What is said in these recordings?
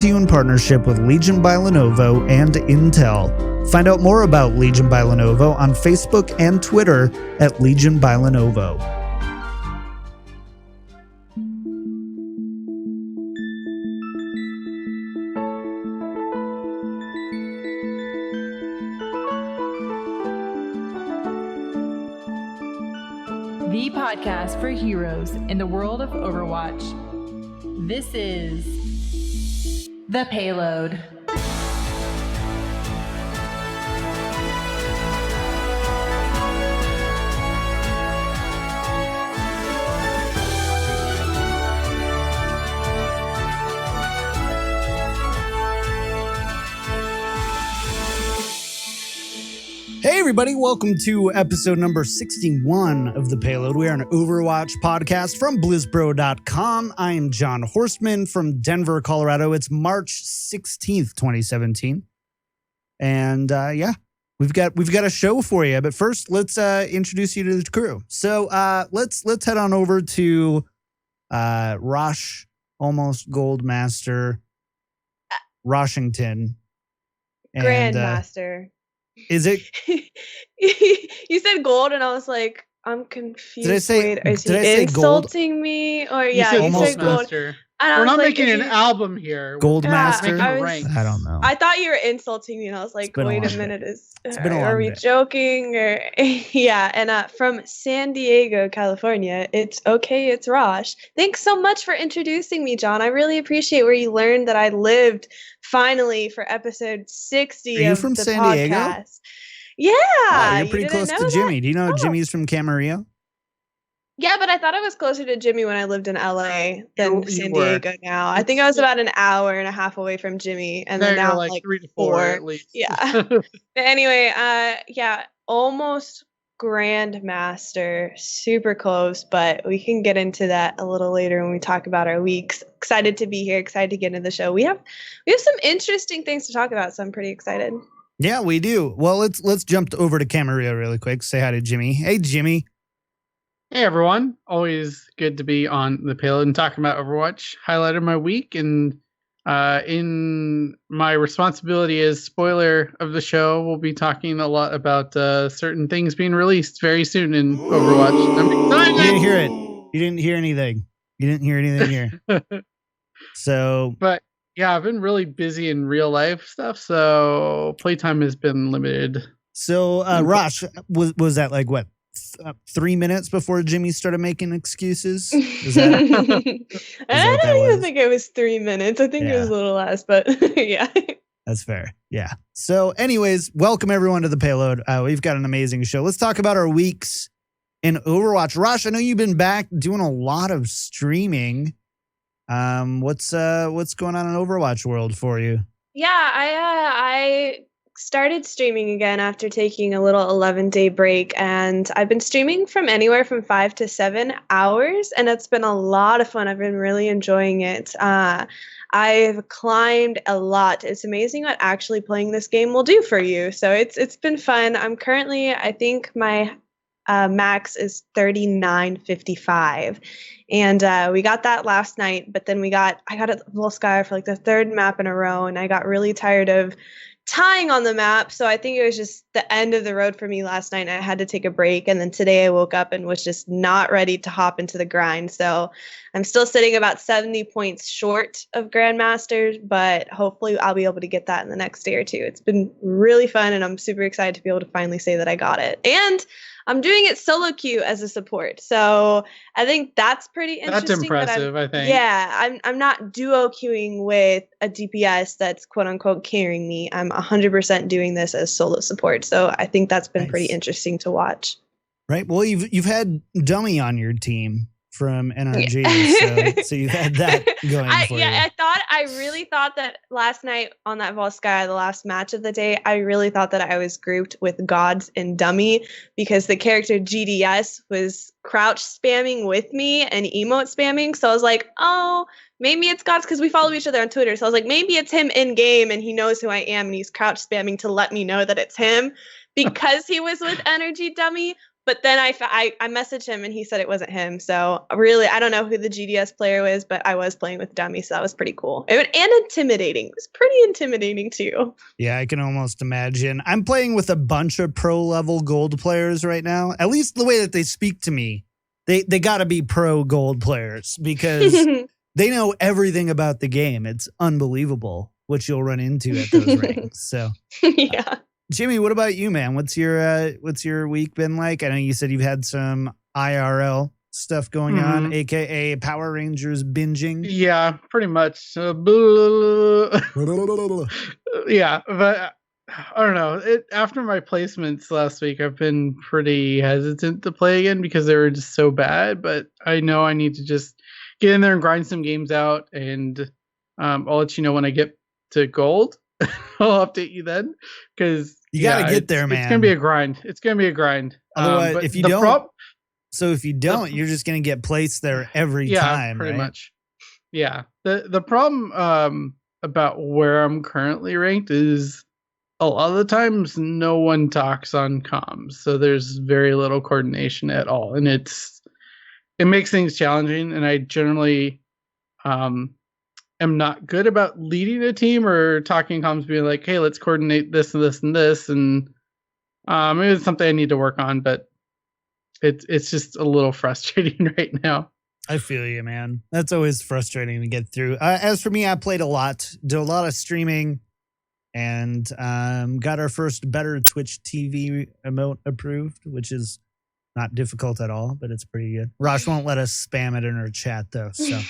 to you in partnership with Legion by Lenovo and Intel. Find out more about Legion by Lenovo on Facebook and Twitter at Legion by Lenovo. The podcast for heroes in the world of Overwatch. This is The Payload. Hey everybody, welcome to episode number 61 of The Payload. We are an Overwatch podcast from blizzbro.com. I am John Horstman from Denver, Colorado. It's March 16th, 2017. And we've got a show for you. But first, let's introduce you to the crew. So let's head on over to Rosh, almost Gold Master, Washington. Grandmaster. Is it? You said gold, and I was like, I'm confused. Did I say? Is did I he say insulting gold? me? Or You said you said gold. Master. And We're not like, making an album here. Gold Yeah, Master? I don't know. I thought you were insulting me, and I was like, been a wait long a minute, been a are long we day. joking? Or yeah, and from San Diego, California, it's okay, it's Rosh. Thanks so much for introducing me, John. I really appreciate where you learned that I lived finally for episode 60 Are you of from the San podcast. Diego? Yeah, Oh, you're pretty you close didn't to know Jimmy. that? Do you know Oh. Jimmy's from Camarillo? Yeah, but I thought I was closer to Jimmy when I lived in LA than You San were. Diego now. I think I was about an hour and a half away from Jimmy, and then There now you're I'm like 3 to 4 4. at least. Yeah. But anyway, almost Grandmaster, super close, but we can get into that a little later when we talk about our weeks. Excited to be here, excited to get into the show. We have some interesting things to talk about, so I'm pretty excited. Yeah, we do. Well, let's jump over to Camarillo really quick. Say hi to Jimmy. Hey, Jimmy. Hey everyone, always good to be on the Payload and talking about Overwatch. Highlight of my week, and in my responsibility as spoiler of the show, we'll be talking a lot about certain things being released very soon in Overwatch. I'm excited. You didn't hear it. You didn't hear anything. You didn't hear anything here. So, But yeah, I've been really busy in real life stuff, so playtime has been limited. Rosh, was that like what? 3 minutes before Jimmy started making excuses? Is that I what that don't even was? think it was 3 minutes. I think it was a little less, but yeah. That's fair. Yeah. So anyways, welcome everyone to the Payload. We've got an amazing show. Let's talk about our weeks in Overwatch. Rosh, I know you've been back doing a lot of streaming. What's going on in Overwatch world for you? Yeah, I started streaming again after taking a little 11-day break, and I've been streaming from anywhere from 5 to 7 hours, and it's been a lot of fun. I've been really enjoying it. I've climbed a lot. It's amazing what actually playing this game will do for you. So it's been fun. I'm currently, I think my max is 3955, and we got that last night. But then I got a Volskaya for like the third map in a row, and I got really tired of tying on the map. So I think it was just the end of the road for me last night, and I had to take a break. And then today I woke up and was just not ready to hop into the grind. So I'm still sitting about 70 points short of Grandmasters, but hopefully I'll be able to get that in the next day or two. It's been really fun, and I'm super excited to be able to finally say that I got it. And I'm doing it solo queue as a support. So I think that's pretty interesting. That's impressive, I think. Yeah, I'm not duo queuing with a DPS that's quote unquote carrying me. I'm 100% doing this as solo support. So I think that's been pretty interesting to watch. Right. Well, you've had Dummy on your team from NRG, so you've had that going for you. I really thought that last night on that Volskaya, the last match of the day, I really thought that I was grouped with Gods and Dummy, because the character GDS was crouch spamming with me and emote spamming. So I was like, oh, maybe it's Gods, because we follow each other on Twitter. So I was like, maybe it's him in game and he knows who I am and he's crouch spamming to let me know that it's him, because he was with Energy Dummy. But then I messaged him and he said it wasn't him. So really, I don't know who the GDS player was, but I was playing with dummies, so that was pretty cool. And intimidating. It was pretty intimidating too. Yeah, I can almost imagine. I'm playing with a bunch of pro level gold players right now. At least the way that they speak to me, they got to be pro gold players because they know everything about the game. It's unbelievable what you'll run into at those rings. So yeah. Jimmy, what about you, man? What's your week been like? I know you said you've had some IRL stuff going on, aka Power Rangers binging. Yeah, pretty much. Yeah, but I don't know. After my placements last week, I've been pretty hesitant to play again because they were just so bad. But I know I need to just get in there and grind some games out, and I'll let you know when I get to gold. I'll update you then because you gotta get there, man. It's gonna be a grind. It's gonna be a grind. Otherwise, if you don't, you're just gonna get placed there every time. Pretty right? much. Yeah. The problem about where I'm currently ranked is a lot of the times no one talks on comms, so there's very little coordination at all, and it makes things challenging. And I generally am not good about leading a team or talking comms, being like, hey, let's coordinate this and this and this. And maybe it's something I need to work on, but it's just a little frustrating right now. I feel you, man. That's always frustrating to get through. As for me, I played a lot, did a lot of streaming, and got our first better Twitch TV emote approved, which is not difficult at all, but it's pretty good. Rosh won't let us spam it in her chat, though. So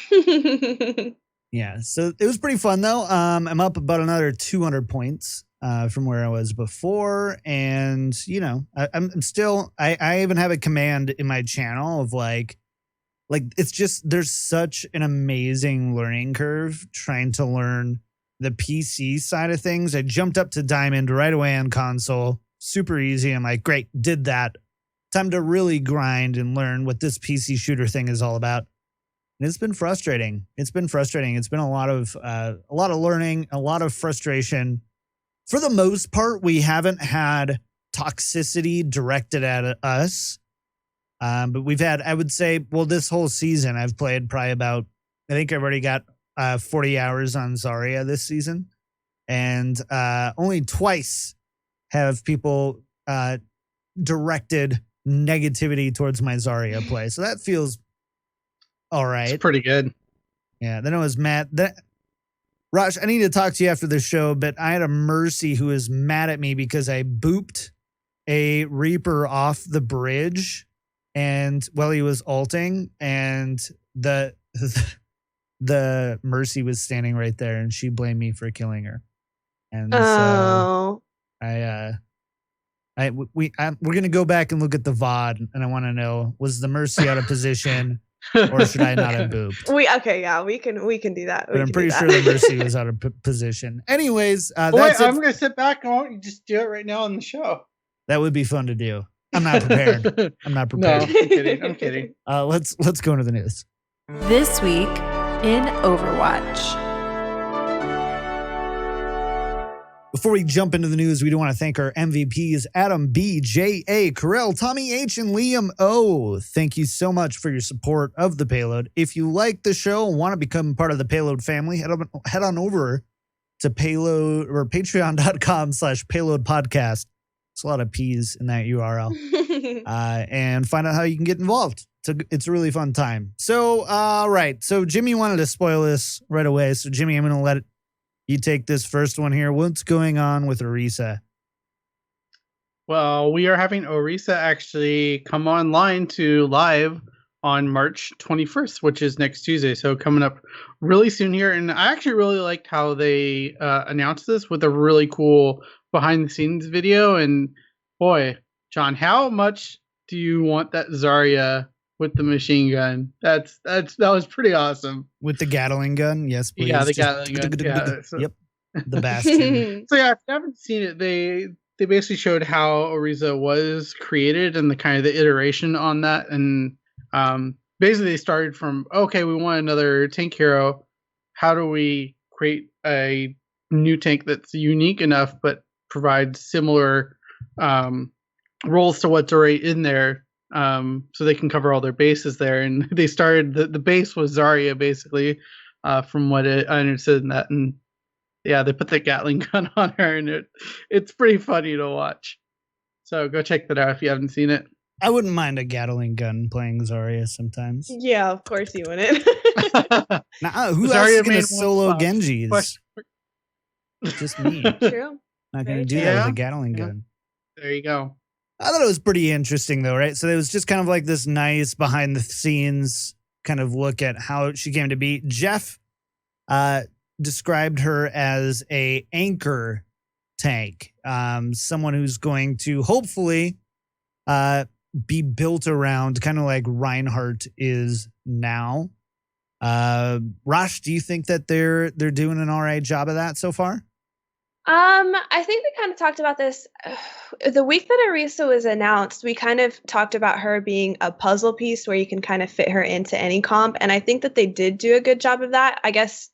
yeah, so it was pretty fun, though. I'm up about another 200 points from where I was before. And, you know, I'm still, I even have a command in my channel of like, it's just, there's such an amazing learning curve trying to learn the PC side of things. I jumped up to Diamond right away on console. Super easy. I'm like, great, did that. Time to really grind and learn what this PC shooter thing is all about. And it's been frustrating. It's been a lot of learning, a lot of frustration. For the most part, we haven't had toxicity directed at us. But we've had, I would say, well, this whole season, I've played probably about, I think I've already got 40 hours on Zarya this season. And only twice have people directed negativity towards my Zarya play. So that feels all right. It's pretty good. Yeah. Then it was Matt. Raj, I need to talk to you after the show, but I had a Mercy who was mad at me because I booped a Reaper off the bridge and while he was ulting, and the Mercy was standing right there and she blamed me for killing her. And so we're going to go back and look at the VOD, and I want to know, was the Mercy out of position? Or should I not have booped? We can do that. But I'm pretty sure the Mercy was out of position. Anyways, I'm going to sit back and I want you to just do it right now on the show. That would be fun to do. I'm not prepared. No, I'm kidding. Let's go into the news. This week in Overwatch. Before we jump into the news, we do want to thank our MVPs, Adam B, J.A., Carell, Tommy H, and Liam O. Thank you so much for your support of The Payload. If you like the show and want to become part of the Payload family, head on over to Payload or patreon.com/Payload podcast. It's a lot of P's in that URL. And find out how you can get involved. It's a really fun time. So, right. So Jimmy wanted to spoil this right away. So Jimmy, I'm going to let you take this first one here. What's going on with Orisa? Well, we are having Orisa actually come online to live on March 21st, which is next Tuesday. So coming up really soon here. And I actually really liked how they announced this with a really cool behind the scenes video. And boy, John, how much do you want that Zarya with the machine gun? That was pretty awesome. With the Gatling gun, yes, please. Yeah, the Gatling gun. Yep, the Bastion. So yeah, if you haven't seen it, they basically showed how Orisa was created and the kind of the iteration on that, and basically they started from, okay, we want another tank hero. How do we create a new tank that's unique enough but provides similar roles to what's already in there? so they can cover all their bases there. And they started the base was Zarya basically, from what I understood in that. And yeah, they put the Gatling gun on her, and it's pretty funny to watch. So go check that out if you haven't seen it. I wouldn't mind a Gatling gun playing Zarya sometimes. Yeah, of course you wouldn't. Nah, who else is going to solo Genjis? Just me. True. Not going to do that with a Gatling gun. There you go. I thought it was pretty interesting, though, right? So it was just kind of like this nice behind the scenes kind of look at how she came to be. Jeff described her as a anchor tank, someone who's going to hopefully be built around kind of like Reinhardt is now. Rosh, do you think that they're doing an all right job of that so far? I think we kind of talked about this the week that Orisa was announced. We kind of talked about her being a puzzle piece where you can kind of fit her into any comp, and I think that they did do a good job of that. I guess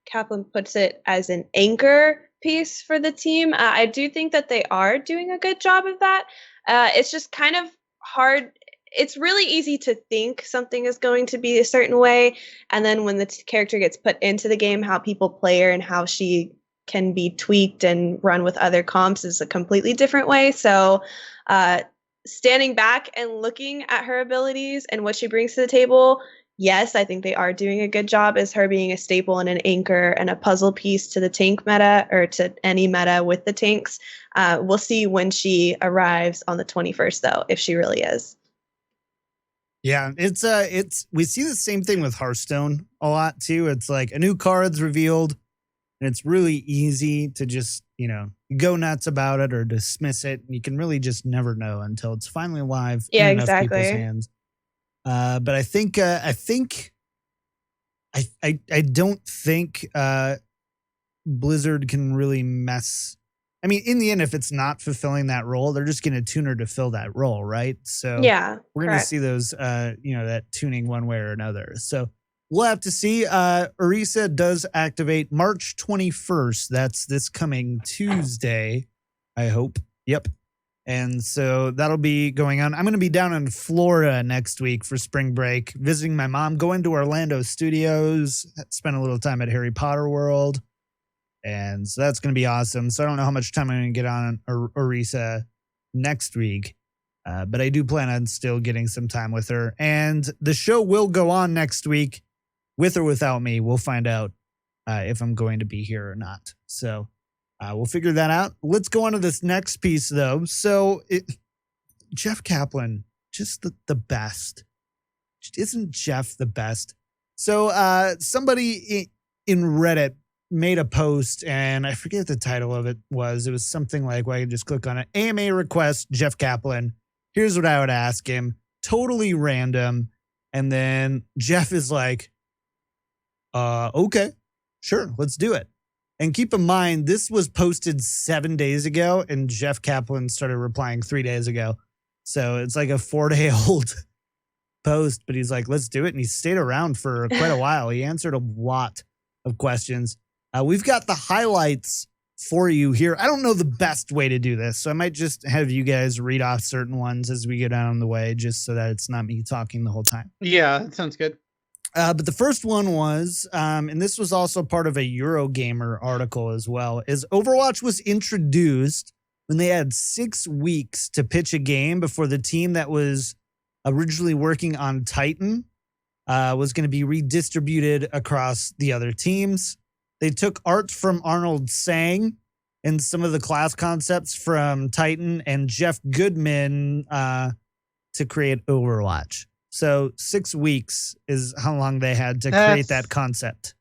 Kaplan puts it as an anchor piece for the team. I do think that they are doing a good job of that. It's just kind of hard. It's really easy to think something is going to be a certain way, and then when the character gets put into the game, how people play her and how she can be tweaked and run with other comps is a completely different way. So standing back and looking at her abilities and what she brings to the table, yes, I think they are doing a good job as her being a staple and an anchor and a puzzle piece to the tank meta, or to any meta with the tanks. We'll see when she arrives on the 21st, though, if she really is. Yeah, it's we see the same thing with Hearthstone a lot too. It's like a new card's revealed, and it's really easy to just, go nuts about it or dismiss it. You can really just never know until it's finally live in enough people's hands. But I don't think Blizzard can really mess. I mean, in the end, if it's not fulfilling that role, they're just going to tune her to fill that role, right? So yeah, we're going to see those, that tuning one way or another. So we'll have to see. Orisa does activate March 21st. That's this coming Tuesday, I hope. Yep. And so that'll be going on. I'm going to be down in Florida next week for spring break, visiting my mom, going to Orlando Studios, spend a little time at Harry Potter World. And so that's going to be awesome. So I don't know how much time I'm going to get on Orisa next week. But I do plan on still getting some time with her. And the show will go on next week with or without me. We'll find out if I'm going to be here or not. So we'll figure that out. Let's go on to this next piece, though. So Jeff Kaplan, just the best. Isn't Jeff the best? So somebody in Reddit made a post, and I forget what the title of it was. It was something like, well, I could just click on it. AMA request, Jeff Kaplan. Here's what I would ask him. Totally random. And then Jeff is like, okay, sure, let's do it. And keep in mind, this was posted 7 days ago, and Jeff Kaplan started replying 3 days ago. So it's like a 4-day-old post, but he's like, let's do it. And he stayed around for quite a while. He answered a lot of questions. We've got the highlights for you here. I don't know the best way to do this, so I might just have you guys read off certain ones as we go down the way, just so that it's not me talking the whole time. Yeah, that sounds good. But the first one was, and this was also part of a Eurogamer article as well, is Overwatch was introduced when they had 6 weeks to pitch a game before the team that was originally working on Titan was going to be redistributed across the other teams. They took art from Arnold Sang and some of the class concepts from Titan and Jeff Goodman to create Overwatch. So 6 weeks is how long they had to create that concept.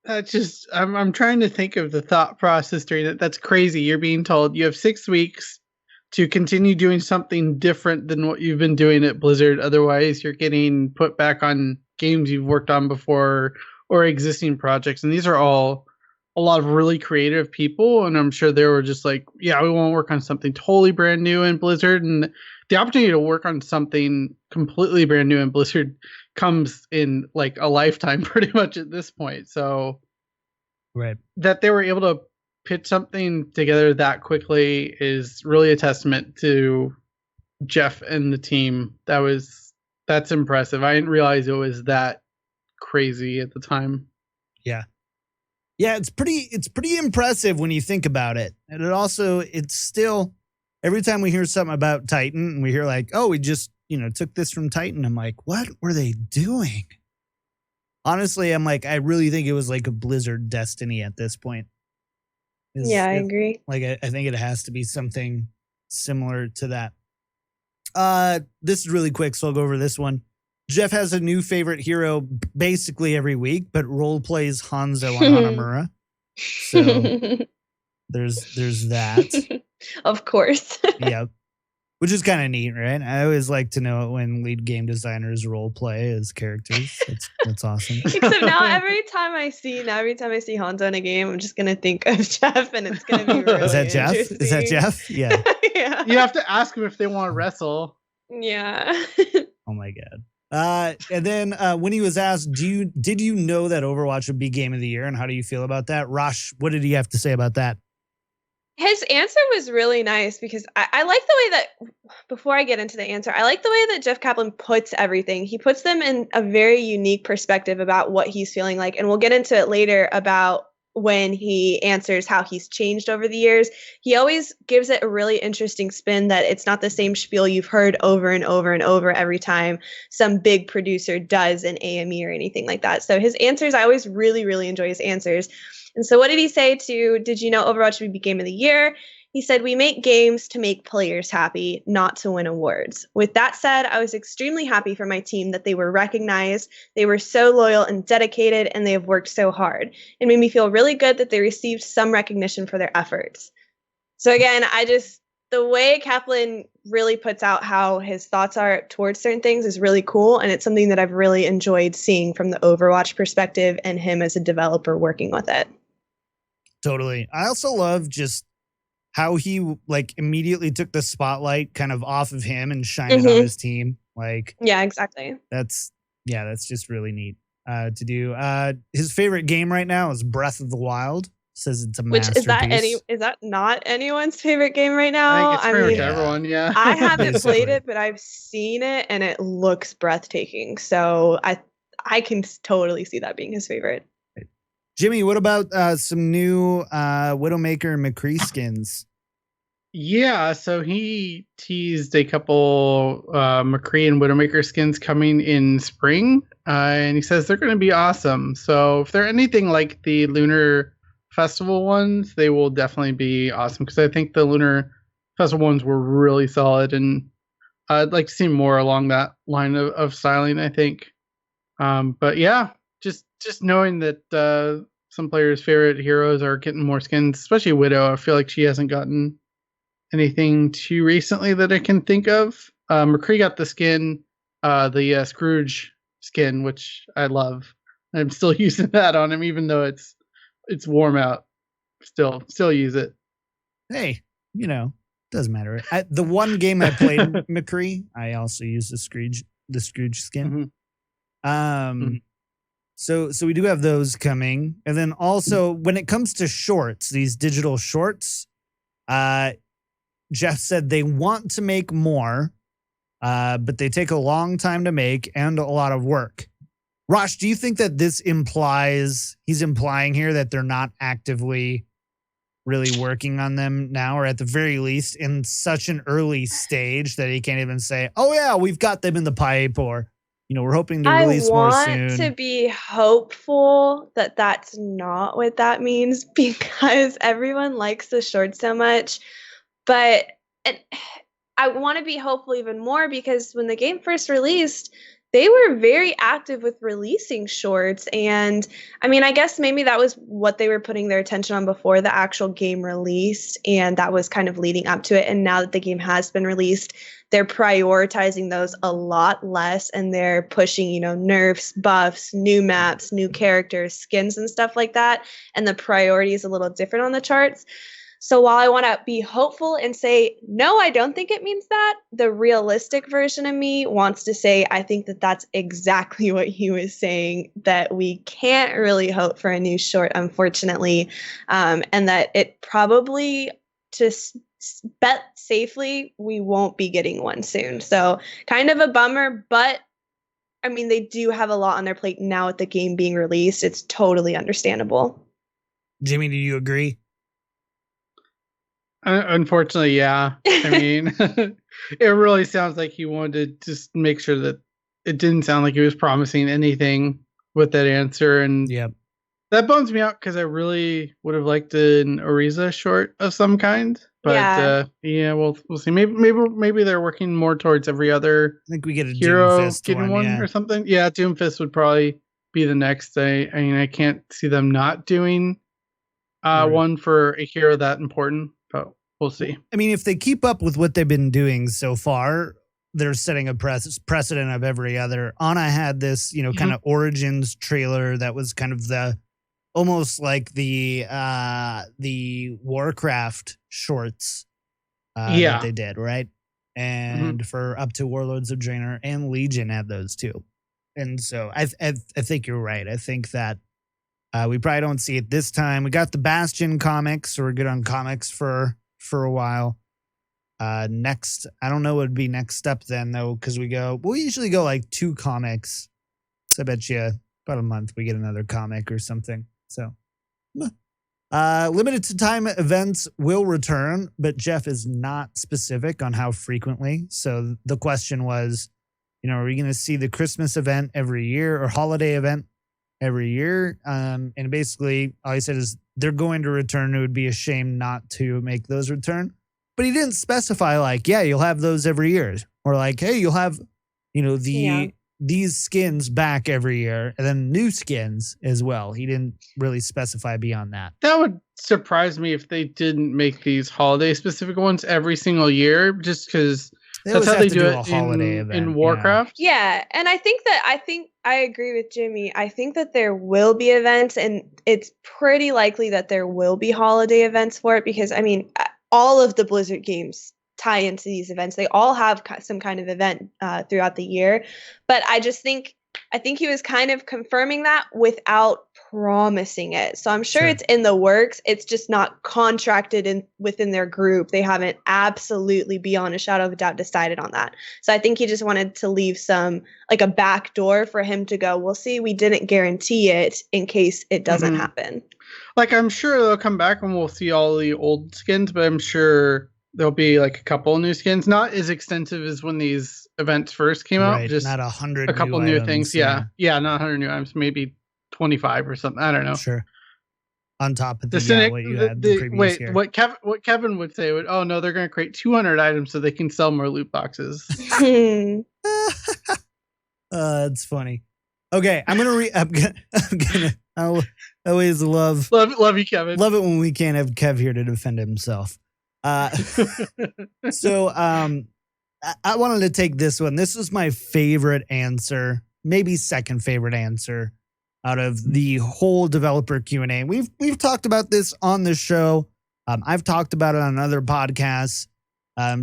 That's just, I'm trying to think of the thought process during it. That's crazy. You're being told you have 6 weeks to continue doing something different than what you've been doing at Blizzard. Otherwise, you're getting put back on games you've worked on before or existing projects. And these are all a lot of really creative people. And I'm sure they were just like, yeah, we want to work on something totally brand new in Blizzard. And the opportunity to work on something completely brand new in Blizzard comes in like a lifetime pretty much at this point. So right, that they were able to put something together that quickly is really a testament to Jeff and the team. That's impressive. I didn't realize it was that crazy at the time. Yeah. Yeah, it's pretty impressive when you think about it. And it's still, every time we hear something about Titan and we hear like, oh, we just, took this from Titan. I'm like, what were they doing? Honestly, I'm like, I really think it was like a Blizzard Destiny at this point. I agree. Like, I think it has to be something similar to that. This is really quick, so I'll go over this one. Jeff has a new favorite hero basically every week, but role plays Hanzo on Hanamura. So there's that. Of course. Yep. Which is kind of neat, right? I always like to know it when lead game designers role play as characters. That's awesome. Except now every time I see Hanzo in a game, I'm just gonna think of Jeff, and it's gonna be really Is that Jeff? Is that Jeff? Yeah. Yeah. You have to ask them if they want to wrestle. Yeah. Oh my god. And then when he was asked, did you know that Overwatch would be Game of the Year, and how do you feel about that? Rosh, what did he have to say about that? His answer was really nice because I like the way that, before I get into the answer, I like the way that Jeff Kaplan puts everything. He puts them in a very unique perspective about what he's feeling like. And we'll get into it later about when he answers how he's changed over the years. He always gives it a really interesting spin that it's not the same spiel you've heard over and over and over every time some big producer does an AME or anything like that. So his answers, I always really, really enjoy his answers. And so what did he say did you know Overwatch would be Game of the Year? He said, we make games to make players happy, not to win awards. With that said, I was extremely happy for my team that they were recognized. They were so loyal and dedicated, and they have worked so hard. It made me feel really good that they received some recognition for their efforts. So again, the way Kaplan really puts out how his thoughts are towards certain things is really cool. And it's something that I've really enjoyed seeing from the Overwatch perspective and him as a developer working with it. Totally. I also love just how he like immediately took the spotlight kind of off of him and shined it on his team. Like, yeah, exactly. That's just really neat to do. His favorite game right now is Breath of the Wild. Says it's a masterpiece. Is that not anyone's favorite game right now? I think it's pretty much everyone, yeah. I haven't played it, but I've seen it and it looks breathtaking. So I can totally see that being his favorite. Jimmy, what about some new Widowmaker and McCree skins? Yeah, so he teased a couple McCree and Widowmaker skins coming in spring, and he says they're going to be awesome. So if they're anything like the Lunar Festival ones, they will definitely be awesome, because I think the Lunar Festival ones were really solid, and I'd like to see more along that line of styling, I think. But yeah, just knowing that some players' favorite heroes are getting more skins, especially Widow. I feel like she hasn't gotten anything too recently that I can think of. McCree got the skin, the Scrooge skin, which I love. I'm still using that on him, even though it's warm out. Still use it. Hey, doesn't matter. The one game I played McCree, I also used the Scrooge skin. Mm-hmm. So we do have those coming. And then also when it comes to shorts, these digital shorts, Jeff said they want to make more, but they take a long time to make and a lot of work. Rosh, do you think that this he's implying here that they're not actively really working on them now, or at the very least in such an early stage that he can't even say, oh yeah, we've got them in the pipe, or we're hoping to release more soon? I want to be hopeful that that's not what that means, because everyone likes the shorts so much. But I want to be hopeful even more, because when the game first released, they were very active with releasing shorts. And I mean, I guess maybe that was what they were putting their attention on before the actual game released, and that was kind of leading up to it. And now that the game has been released, they're prioritizing those a lot less, and they're pushing, nerfs, buffs, new maps, new characters, skins, and stuff like that. And the priority is a little different on the charts. So while I want to be hopeful and say, no, I don't think it means that, the realistic version of me wants to say, I think that that's exactly what he was saying, that we can't really hope for a new short, unfortunately, and that it probably, to bet safely we won't be getting one soon. So kind of a bummer, but I mean, they do have a lot on their plate now with the game being released. It's totally understandable. Jimmy, do you agree? Unfortunately, yeah. I mean, it really sounds like he wanted to just make sure that it didn't sound like he was promising anything with that answer. And Yep. that bums me out because I really would have liked an Orisa short of some kind. But yeah, we'll see. Maybe they're working more towards every other I think we get a hero Doomfist getting one yeah. or something. Yeah, Doomfist would probably be the next. I mean, I can't see them not doing one for a hero that important, but we'll see. I mean, if they keep up with what they've been doing so far, they're setting a precedent of every other. Ana had this, kind of Origins trailer that was kind of almost like the Warcraft shorts that they did, right? And for up to Warlords of Draenor and Legion had those too. And so I think you're right. I think that we probably don't see it this time. We got the Bastion comics, so we're good on comics for a while. Next, I don't know what would be next up then though, because we usually go like 2 comics. So I bet you about a month we get another comic or something. So limited to time events will return, but Jeff is not specific on how frequently. So the question was, are we going to see the Christmas event every year or holiday event every year? And basically all he said is they're going to return. It would be a shame not to make those return. But he didn't specify like, yeah, you'll have those every year. Or like, hey, you'll have, these skins back every year and then new skins as well. He didn't really specify beyond that. That would surprise me if they didn't make these holiday specific ones every single year, just because that's how they do it in Warcraft. Yeah. And I think I agree with Jimmy. I think that there will be events, and it's pretty likely that there will be holiday events for it because, I mean, all of the Blizzard games tie into these events. They all have some kind of event throughout the year. But I think he was kind of confirming that without promising it. So I'm sure it's in the works. It's just not contracted within their group. They haven't absolutely beyond a shadow of a doubt decided on that. So I think he just wanted to leave some like a back door for him to go, we'll see, we didn't guarantee it in case it doesn't happen. Like I'm sure they'll come back and we'll see all the old skins, but I'm sure there'll be like a couple new skins, not as extensive as when these events first came out. Just not 100. A couple new things. Yeah, not 100 new items, maybe 25 or something. I don't know. Sure. On top of what you had the previous year. What Kevin would say would, oh no, they're going to create 200 items so they can sell more loot boxes. It's funny. Okay, I'm gonna I always love you, Kevin. Love it when we can't have Kev here to defend himself. So I wanted to take this one. This was my favorite answer, maybe second favorite answer out of the whole developer Q&A. We've talked about this on the show. I've talked about it on other podcasts.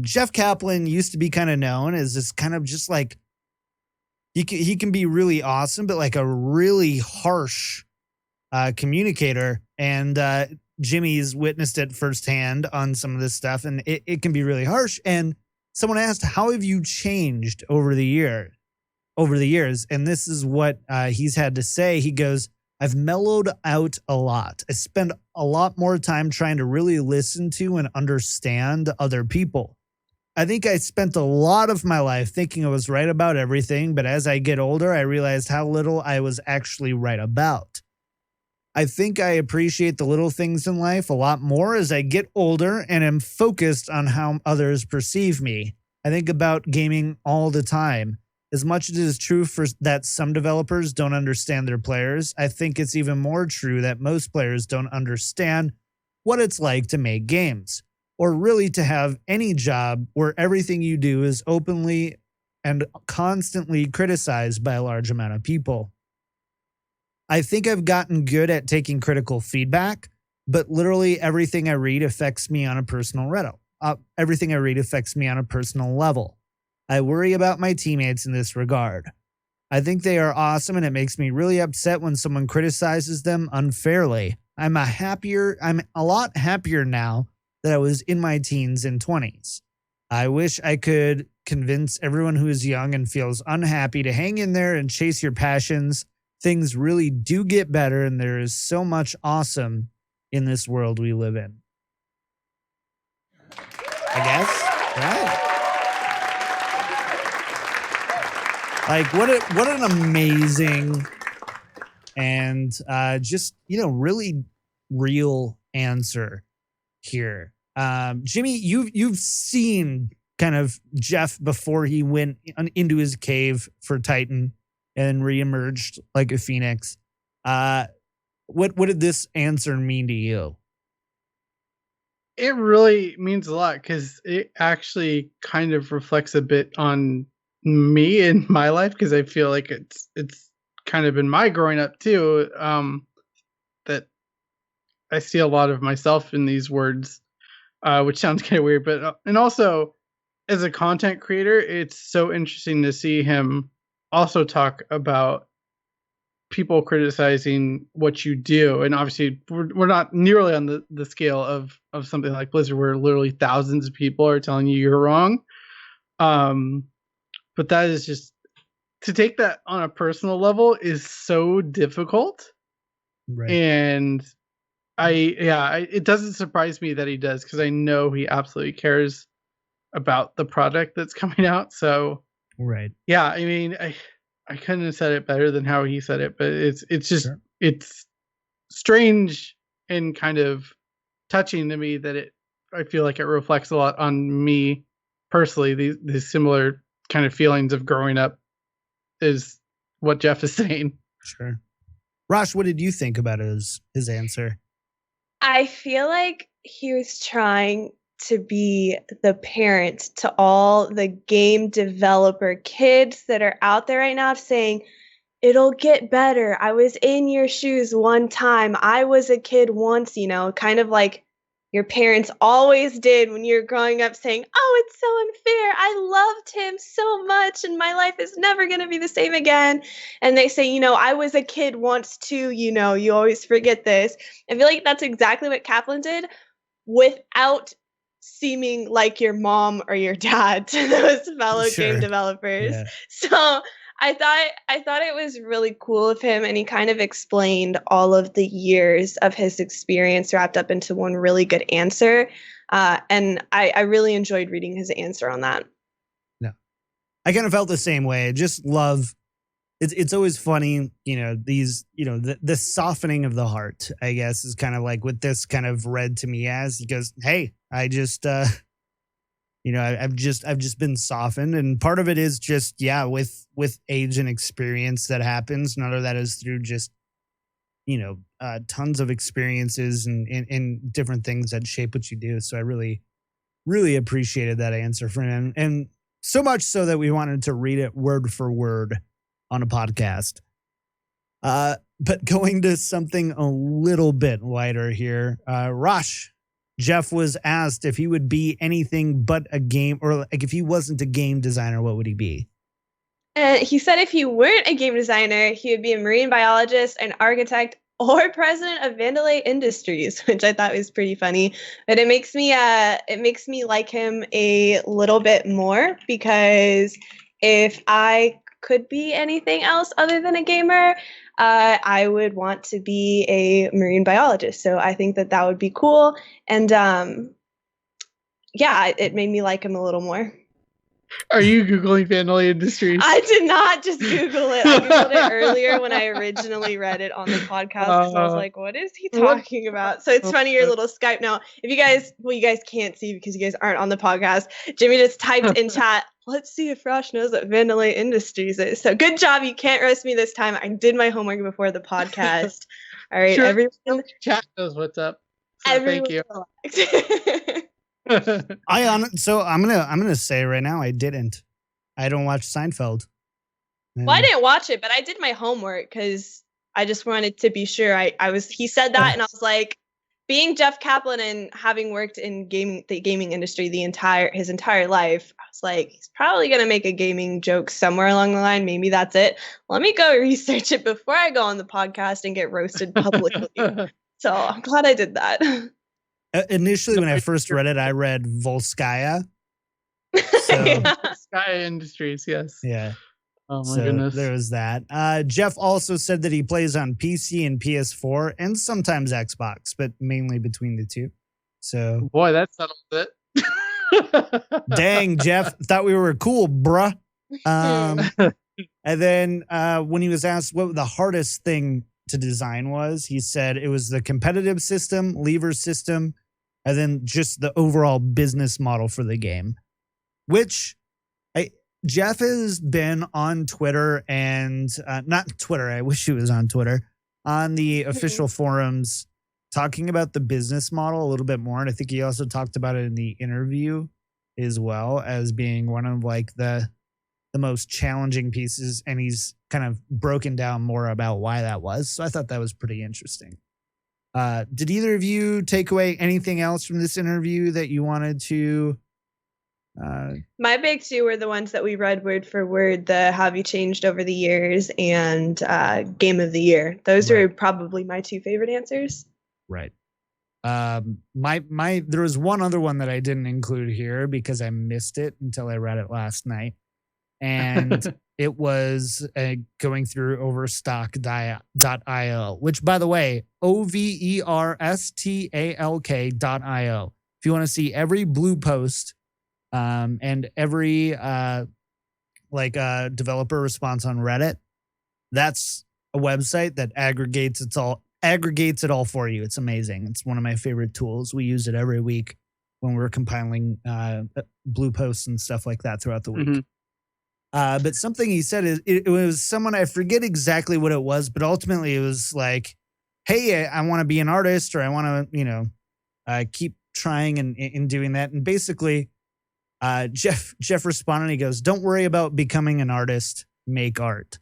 Jeff Kaplan used to be kind of known as this kind of just like he can be really awesome, but like a really harsh communicator. And Jimmy's witnessed it firsthand on some of this stuff, and it can be really harsh. And someone asked, how have you changed over the years? And this is what he's had to say. He goes, I've mellowed out a lot. I spend a lot more time trying to really listen to and understand other people. I think I spent a lot of my life thinking I was right about everything, but as I get older, I realized how little I was actually right about. I think I appreciate the little things in life a lot more as I get older and am focused on how others perceive me. I think about gaming all the time. As much as it is true that some developers don't understand their players, I think it's even more true that most players don't understand what it's like to make games, or really to have any job where everything you do is openly and constantly criticized by a large amount of people. I think I've gotten good at taking critical feedback, but literally everything I read affects me on a personal level. I worry about my teammates in this regard. I think they are awesome, and it makes me really upset when someone criticizes them unfairly. I'm a lot happier now that I was in my teens and 20s. I wish I could convince everyone who is young and feels unhappy to hang in there and chase your passions. Things really do get better, and there is so much awesome in this world we live in. I guess, right? Like, what an amazing and just, really real answer here. Jimmy, you've seen kind of Jeff before he went into his cave for Titan and reemerged like a phoenix. What did this answer mean to you? It really means a lot because it actually kind of reflects a bit on me in my life, because I feel like it's kind of been my growing up too, that I see a lot of myself in these words, which sounds kind of weird, but and also as a content creator, it's so interesting to see him also talk about people criticizing what you do. And obviously we're not nearly on the scale of something like Blizzard, where literally thousands of people are telling you you're wrong. But that is just, to take that on a personal level is so difficult. Right. And it doesn't surprise me that he does, because I know he absolutely cares about the product that's coming out. So right. Yeah, I mean, I couldn't have said it better than how he said it, but it's just Sure. It's strange and kind of touching to me that I feel like it reflects a lot on me personally. These similar kind of feelings of growing up is what Jeff is saying. Sure. Rosh, what did you think about his answer? I feel like he was trying to be the parent to all the game developer kids that are out there right now, saying, it'll get better. I was in your shoes one time. I was a kid once, kind of like your parents always did when you're growing up, saying, oh, it's so unfair. I loved him so much and my life is never going to be the same again. And they say, I was a kid once too, you always forget this. I feel like that's exactly what Kaplan did, without seeming like your mom or your dad to those fellow game developers. Yeah. So I thought it was really cool of him, and he kind of explained all of the years of his experience wrapped up into one really good answer. And I really enjoyed reading his answer on that. No, I kind of felt the same way. I just love, it's always funny, these, the softening of the heart, I guess, is kind of like what this kind of read to me as. He goes, hey, I just, I've just been softened, and part of it is just, with age and experience that happens. None of that is through just, tons of experiences and different things that shape what you do. So I really, really appreciated that answer from him, and so much so that we wanted to read it word for word on a podcast. But going to something a little bit lighter here, Rosh, Jeff was asked if he would be anything but a game, or like if he wasn't a game designer, what would he be? He said if he weren't a game designer, he would be a marine biologist, an architect, or president of Vandalay Industries, which I thought was pretty funny. But it makes me like him a little bit more, because if I could be anything else other than a gamer, I would want to be a marine biologist. So I think that would be cool. And it made me like him a little more. Are you Googling Vandalay Industries? I did not just Google it. I Googled it earlier when I originally read it on the podcast, because I was like, what is he talking about? So it's funny, your little Skype. Now, if you guys can't see because you guys aren't on the podcast, Jimmy just typed in chat, let's see if Rosh knows what Vandalay Industries is. So good job. You can't roast me this time. I did my homework before the podcast. All right, sure, everyone. Chat knows what's up. So thank you. I'm gonna say right now, I don't watch Seinfeld. Well, I didn't watch it, but I did my homework because I just wanted to be sure. He said that, and I was like, being Jeff Kaplan and having worked in the gaming industry his entire life, I was like, he's probably gonna make a gaming joke somewhere along the line. Maybe that's it. Let me go research it before I go on the podcast and get roasted publicly. So I'm glad I did that. Initially, when I first read it, I read Volskaya. So, Sky Industries, yes. Yeah. Oh my goodness. There was that. Jeff also said that he plays on PC and PS4 and sometimes Xbox, but mainly between the two. So, boy, that settles it. Dang, Jeff, thought we were cool, bruh. And then when he was asked what the hardest thing to design was, he said it was the competitive system, lever system, and then just the overall business model for the game, which Jeff has been on Twitter and not Twitter. I wish he was on Twitter, on the official forums talking about the business model a little bit more. And I think he also talked about it in the interview as well as being one of like the most challenging pieces. And he's kind of broken down more about why that was. So I thought that was pretty interesting. Did either of you take away anything else from this interview that you wanted to? My big two were the ones that we read word for word, the have you changed over the years and game of the year. Those are probably my two favorite answers. Right. There was one other one that I didn't include here because I missed it until I read it last night. And it was going through overstock.io, which, by the way, overstalk.io. If you want to see every blue post and every developer response on Reddit, that's a website that aggregates it all for you. It's amazing. It's one of my favorite tools. We use it every week when we're compiling blue posts and stuff like that throughout the week. Mm-hmm. But something he said is it was someone, I forget exactly what it was, but ultimately it was like, hey, I want to be an artist, or I want to, keep trying and doing that. And basically, Jeff responded, he goes, don't worry about becoming an artist, make art.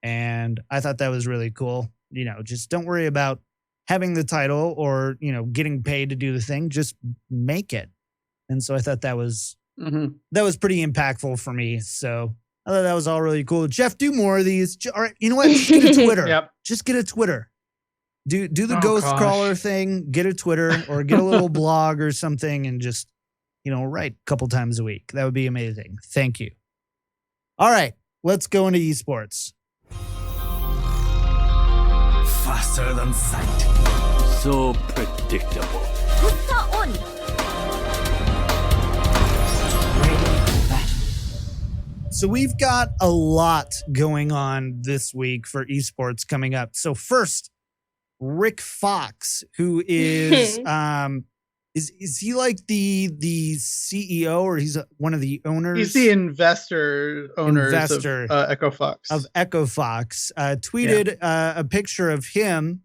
And I thought that was really cool. Just don't worry about having the title or, getting paid to do the thing, just make it. And so I thought that was pretty impactful for me. So I thought that was all really cool. Jeff, do more of these. All right, you know what? Just get a Twitter. Yep. Just get a Twitter. Do the ghost crawler thing. Get a Twitter or get a little blog or something and just, write a couple times a week. That would be amazing. Thank you. All right, let's go into esports. Faster than sight. So predictable. So we've got a lot going on this week for esports coming up. So first, Rick Fox, who is is he like the CEO, or he's one of the owners? He's the investor of Echo Fox. Tweeted a picture of him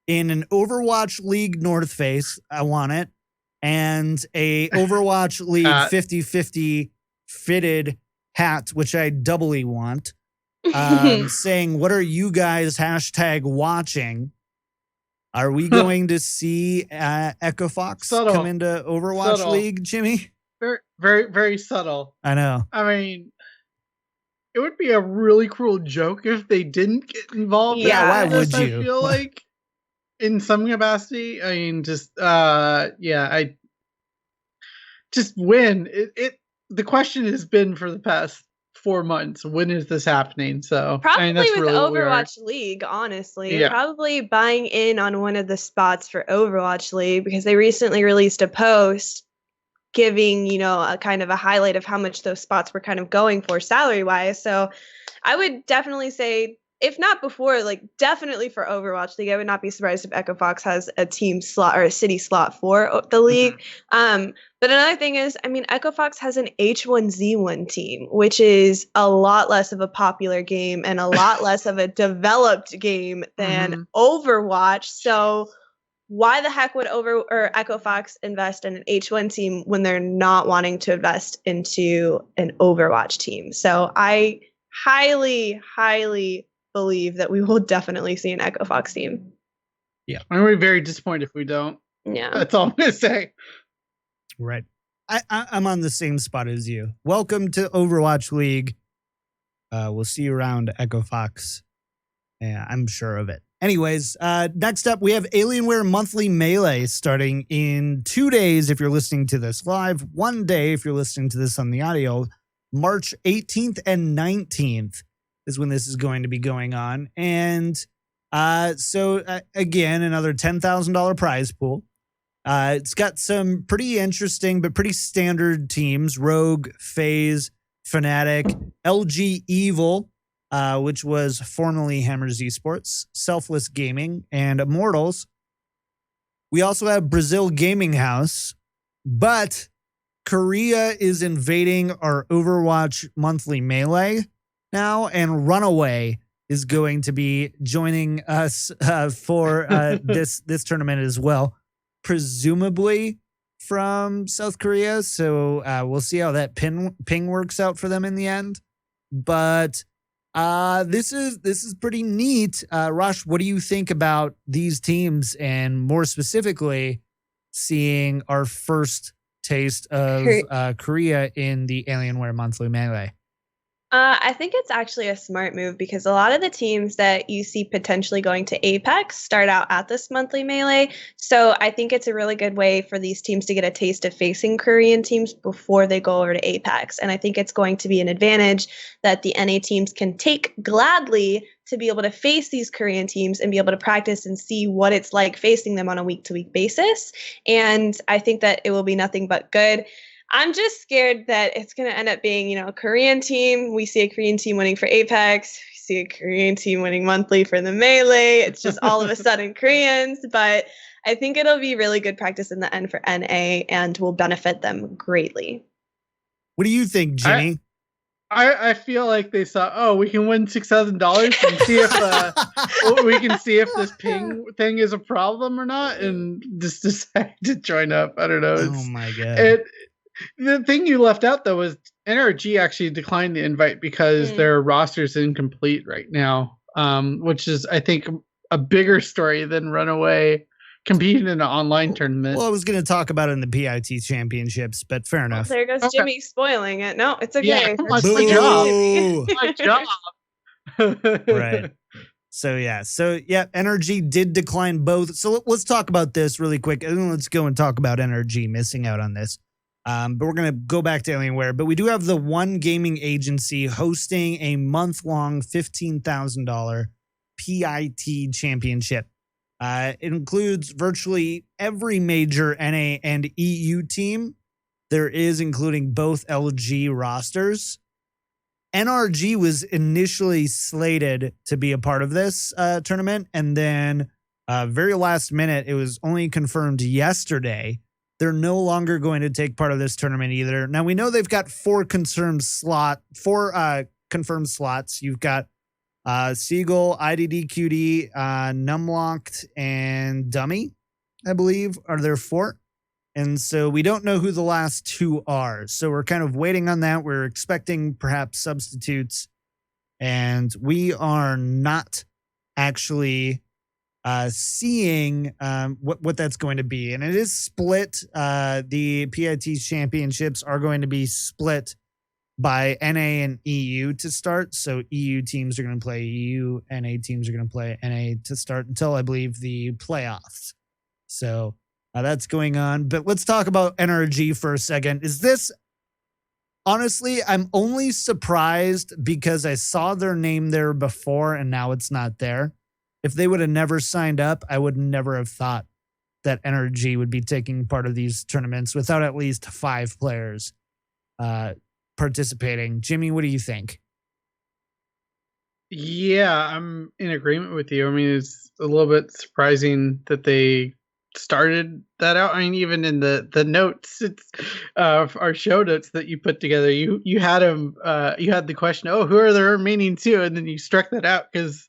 in an Overwatch League North Face. I want it. And a Overwatch League 50-50 fitted hat, which I doubly want, saying, what are you guys #watching? Are we going to see Echo Fox come into Overwatch League, Jimmy? Very, very, very subtle. I know. I mean, it would be a really cruel joke if they didn't get involved. Yeah, why would you? I feel like in some capacity. I mean, I just win. The question has been for the past 4 months, when is this happening? So probably that's with really Overwatch League, honestly. Yeah. Probably buying in on one of the spots for Overwatch League, because they recently released a post giving, a kind of a highlight of how much those spots were kind of going for salary-wise. So I would definitely say, if not before, definitely for Overwatch League, I would not be surprised if Echo Fox has a team slot or a city slot for the league. But another thing is, Echo Fox has an H1Z1 team, which is a lot less of a popular game and a lot less of a developed game than Overwatch. So why the heck would Echo Fox invest in an H1 team when they're not wanting to invest into an Overwatch team? So I highly, highly believe that we will definitely see an Echo Fox team. Yeah, I'm going to be very disappointed if we don't. Yeah, that's all I'm going to say. Right. I'm on the same spot as you. Welcome to Overwatch League. We'll see you around, Echo Fox. Yeah, I'm sure of it. Anyways, next up, we have Alienware Monthly Melee starting in 2 days if you're listening to this live, 1 day if you're listening to this on the audio. March 18th and 19th is when this is going to be going on. And so again, another $10,000 prize pool. It's got some pretty interesting but pretty standard teams: Rogue, FaZe, Fnatic, LG Evil, which was formerly Hammers Esports, Selfless Gaming, and Immortals. We also have Brazil Gaming House, but Korea is invading our Overwatch Monthly Melee now, and Runaway is going to be joining us for this tournament as well, presumably from South Korea. So we'll see how that ping works out for them in the end. But this is pretty neat. Rosh, what do you think about these teams, and more specifically, seeing our first taste of Korea in the Alienware Monthly Melee? I think it's actually a smart move, because a lot of the teams that you see potentially going to Apex start out at this monthly melee. So I think it's a really good way for these teams to get a taste of facing Korean teams before they go over to Apex. And I think it's going to be an advantage that the NA teams can take gladly to be able to face these Korean teams and be able to practice and see what it's like facing them on a week-to-week basis. And I think that it will be nothing but good. I'm just scared that it's going to end up being, a Korean team. We see a Korean team winning for Apex. We see a Korean team winning monthly for the Melee. It's just all of a sudden Koreans. But I think it'll be really good practice in the end for NA and will benefit them greatly. What do you think, Jimmy? I feel like they saw, we can win $6,000 and see if we can see if this ping thing is a problem or not, and just decide to join up. I don't know. Oh my god. The thing you left out, though, was NRG actually declined the invite because their roster's incomplete right now, which is, I think, a bigger story than Runaway competing in an online tournament. Well, I was going to talk about it in the PIT championships, but fair enough. There goes Jimmy spoiling it. No, it's okay. Yeah, my job. My job. Right. So yeah, NRG did decline both. So let's talk about this really quick, and then let's go and talk about NRG missing out on this. But we're going to go back to Alienware. But we do have the one gaming agency hosting a month-long $15,000 PIT championship. It includes virtually every major NA and EU team. There is including both LG rosters. NRG was initially slated to be a part of this tournament. And then very last minute, it was only confirmed yesterday. They're no longer going to take part of this tournament either. Now, we know they've got four confirmed slots. You've got Seagull, IDDQD, Numlocked, and Dummy, I believe, are there four. And so we don't know who the last two are. So we're kind of waiting on that. We're expecting perhaps substitutes. And we are not actually seeing what that's going to be. And it is split. The PIT championships are going to be split by NA and EU to start. So EU teams are going to play EU, NA teams are going to play NA to start until, I believe, the playoffs. So that's going on. But let's talk about NRG for a second. Is this, honestly, I'm only surprised because I saw their name there before and now it's not there. If they would have never signed up, I would never have thought that NRG would be taking part of these tournaments without at least 5 players participating. Jimmy, what do you think? Yeah, I'm in agreement with you. I mean, it's a little bit surprising that they started that out. I mean, even in the notes, it's our show notes that you put together, you had them. You had the question, who are the remaining 2, and then you struck that out because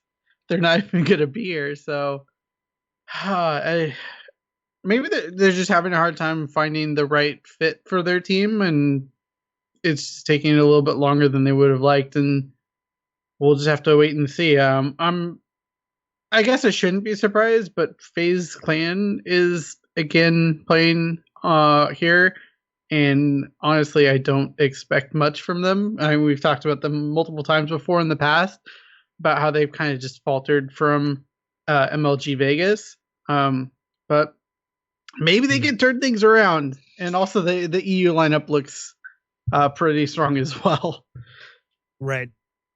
they're not even going to be here. So maybe they're just having a hard time finding the right fit for their team, and it's just taking it a little bit longer than they would have liked, and we'll just have to wait and see. I guess I shouldn't be surprised, but FaZe Clan is again playing here, and honestly, I don't expect much from them. I mean, we've talked about them multiple times before in the past about how they've kind of just faltered from MLG Vegas. But maybe they can turn things around. And also the EU lineup looks pretty strong as well. Right.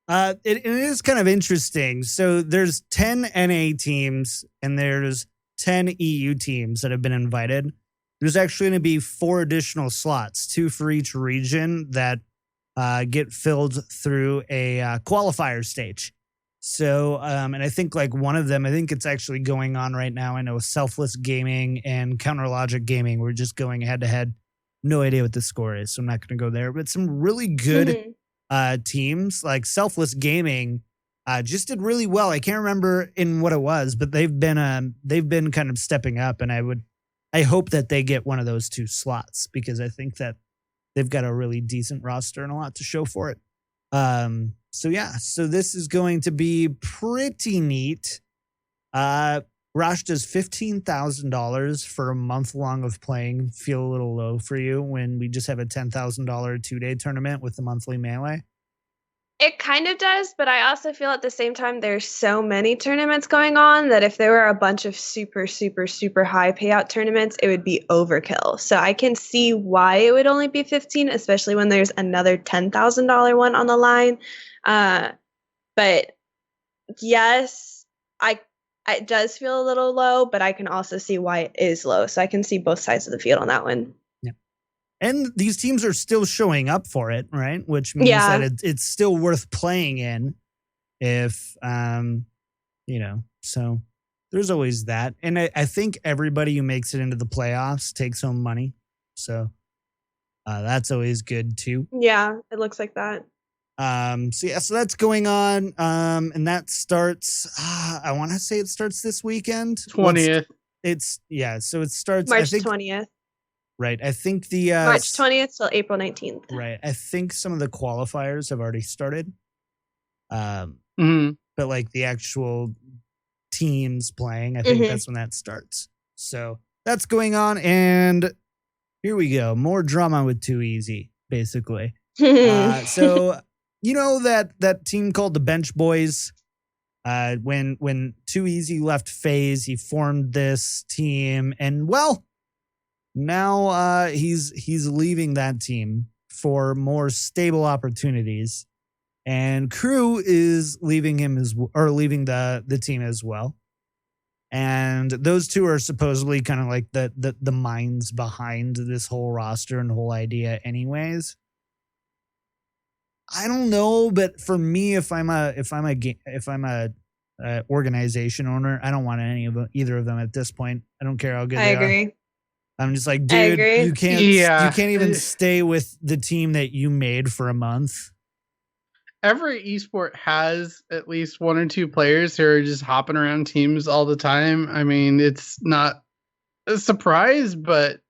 It is kind of interesting. So there's 10 NA teams and there's 10 EU teams that have been invited. There's actually going to be 4 additional slots, 2 for each region that get filled through a qualifier stage. So, and I think like one of them, I think it's actually going on right now. I know Selfless Gaming and Counter Logic Gaming. We're just going head to head. No idea what the score is, so I'm not going to go there. But some really good teams like Selfless Gaming just did really well. I can't remember in what it was, but they've been kind of stepping up, and I hope that they get one of those 2 slots because I think that they've got a really decent roster and a lot to show for it. So this is going to be pretty neat. Rosh, does $15,000 for a month long of playing feel a little low for you when we just have a $10,000 2-day tournament with the monthly melee? It kind of does, but I also feel at the same time there's so many tournaments going on that if there were a bunch of super, super, super high payout tournaments, it would be overkill. So I can see why it would only be 15, especially when there's another $10,000 one on the line. But yes, it does feel a little low, but I can also see why it is low. So I can see both sides of the field on that one. Yeah. And these teams are still showing up for it, right? Which means that it's still worth playing in if, so there's always that. And I think everybody who makes it into the playoffs takes home money. So that's always good too. Yeah, it looks like that. So that's going on. And that starts, I want to say it starts this weekend. 20th. So it starts March 20th. Right. I think the March 20th till April 19th. Right. I think some of the qualifiers have already started. But like the actual teams playing, I think that's when that starts. So that's going on, and here we go. More drama with Too Easy, basically. So you know that team called the Bench Boys. When Too Easy left FaZe, he formed this team, and well, now he's leaving that team for more stable opportunities, and Crew is leaving him leaving the team as well. And those two are supposedly kind of like the minds behind this whole roster and whole idea, anyways. I don't know, but for me, if I'm a organization owner, I don't want either of them at this point. I don't care how good they are. I agree. I'm just like, dude, you can't even stay with the team that you made for a month. Every esport has at least 1 or 2 players who are just hopping around teams all the time. I mean, it's not a surprise, but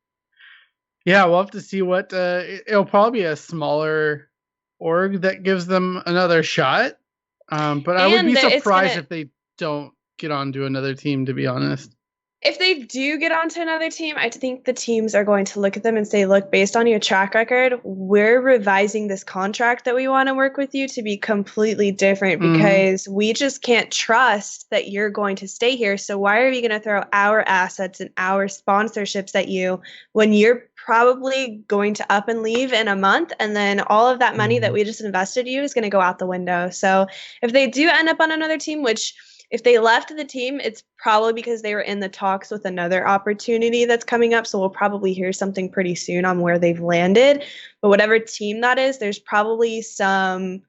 yeah, we'll have to see what it'll probably be a smaller org that gives them another shot. But I would be surprised if they don't get onto another team, to be honest. If they do get onto another team, I think the teams are going to look at them and say, look, based on your track record, we're revising this contract that we want to work with you to be completely different because we just can't trust that you're going to stay here. So why are we going to throw our assets and our sponsorships at you when you're probably going to up and leave in a month, and then all of that money that we just invested in you is going to go out the window. So if they do end up on another team, which if they left the team, it's probably because they were in the talks with another opportunity that's coming up. So we'll probably hear something pretty soon on where they've landed. But whatever team that is, there's probably some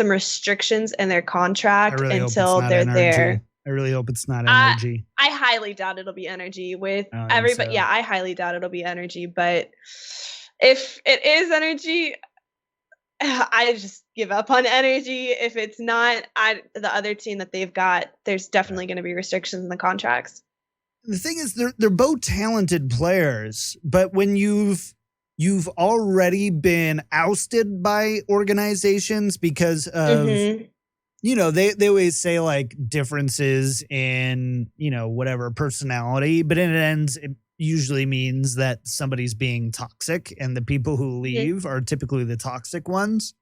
restrictions in their contract until they're there. I really hope it's not energy. I highly doubt it'll be energy with everybody. So. Yeah, I highly doubt it'll be energy. But if it is energy, I just give up on energy. If it's not, the other team that they've got, there's definitely going to be restrictions in the contracts. The thing is, they're both talented players, but when you've already been ousted by organizations because of they always say like differences in whatever personality, but it usually means that somebody's being toxic, and the people who leave are typically the toxic ones.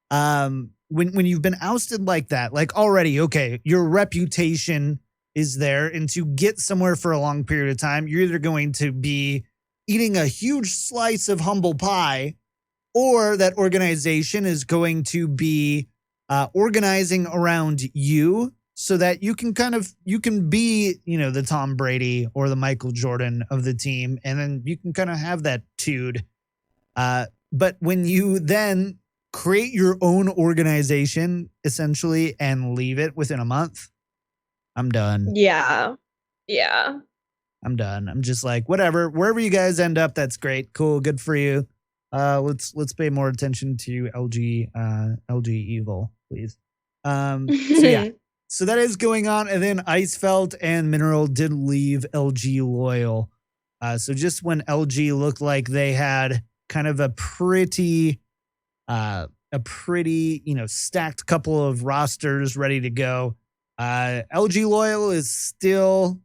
When you've been ousted like that, like already, okay, your reputation is there. And to get somewhere for a long period of time, you're either going to be eating a huge slice of humble pie, or that organization is going to be organizing around you so that you can be, the Tom Brady or the Michael Jordan of the team. And then you can kind of have that tude. But when you then create your own organization essentially and leave it within a month, I'm done. Yeah. I'm done. I'm just like, whatever, wherever you guys end up, that's great. Cool. Good for you. Let's pay more attention to LG Evil, please. So yeah, so that is going on. And then Icefelt and Mineral did leave LG Loyal. So just when LG looked like they had kind of a pretty, stacked couple of rosters ready to go, LG Loyal is still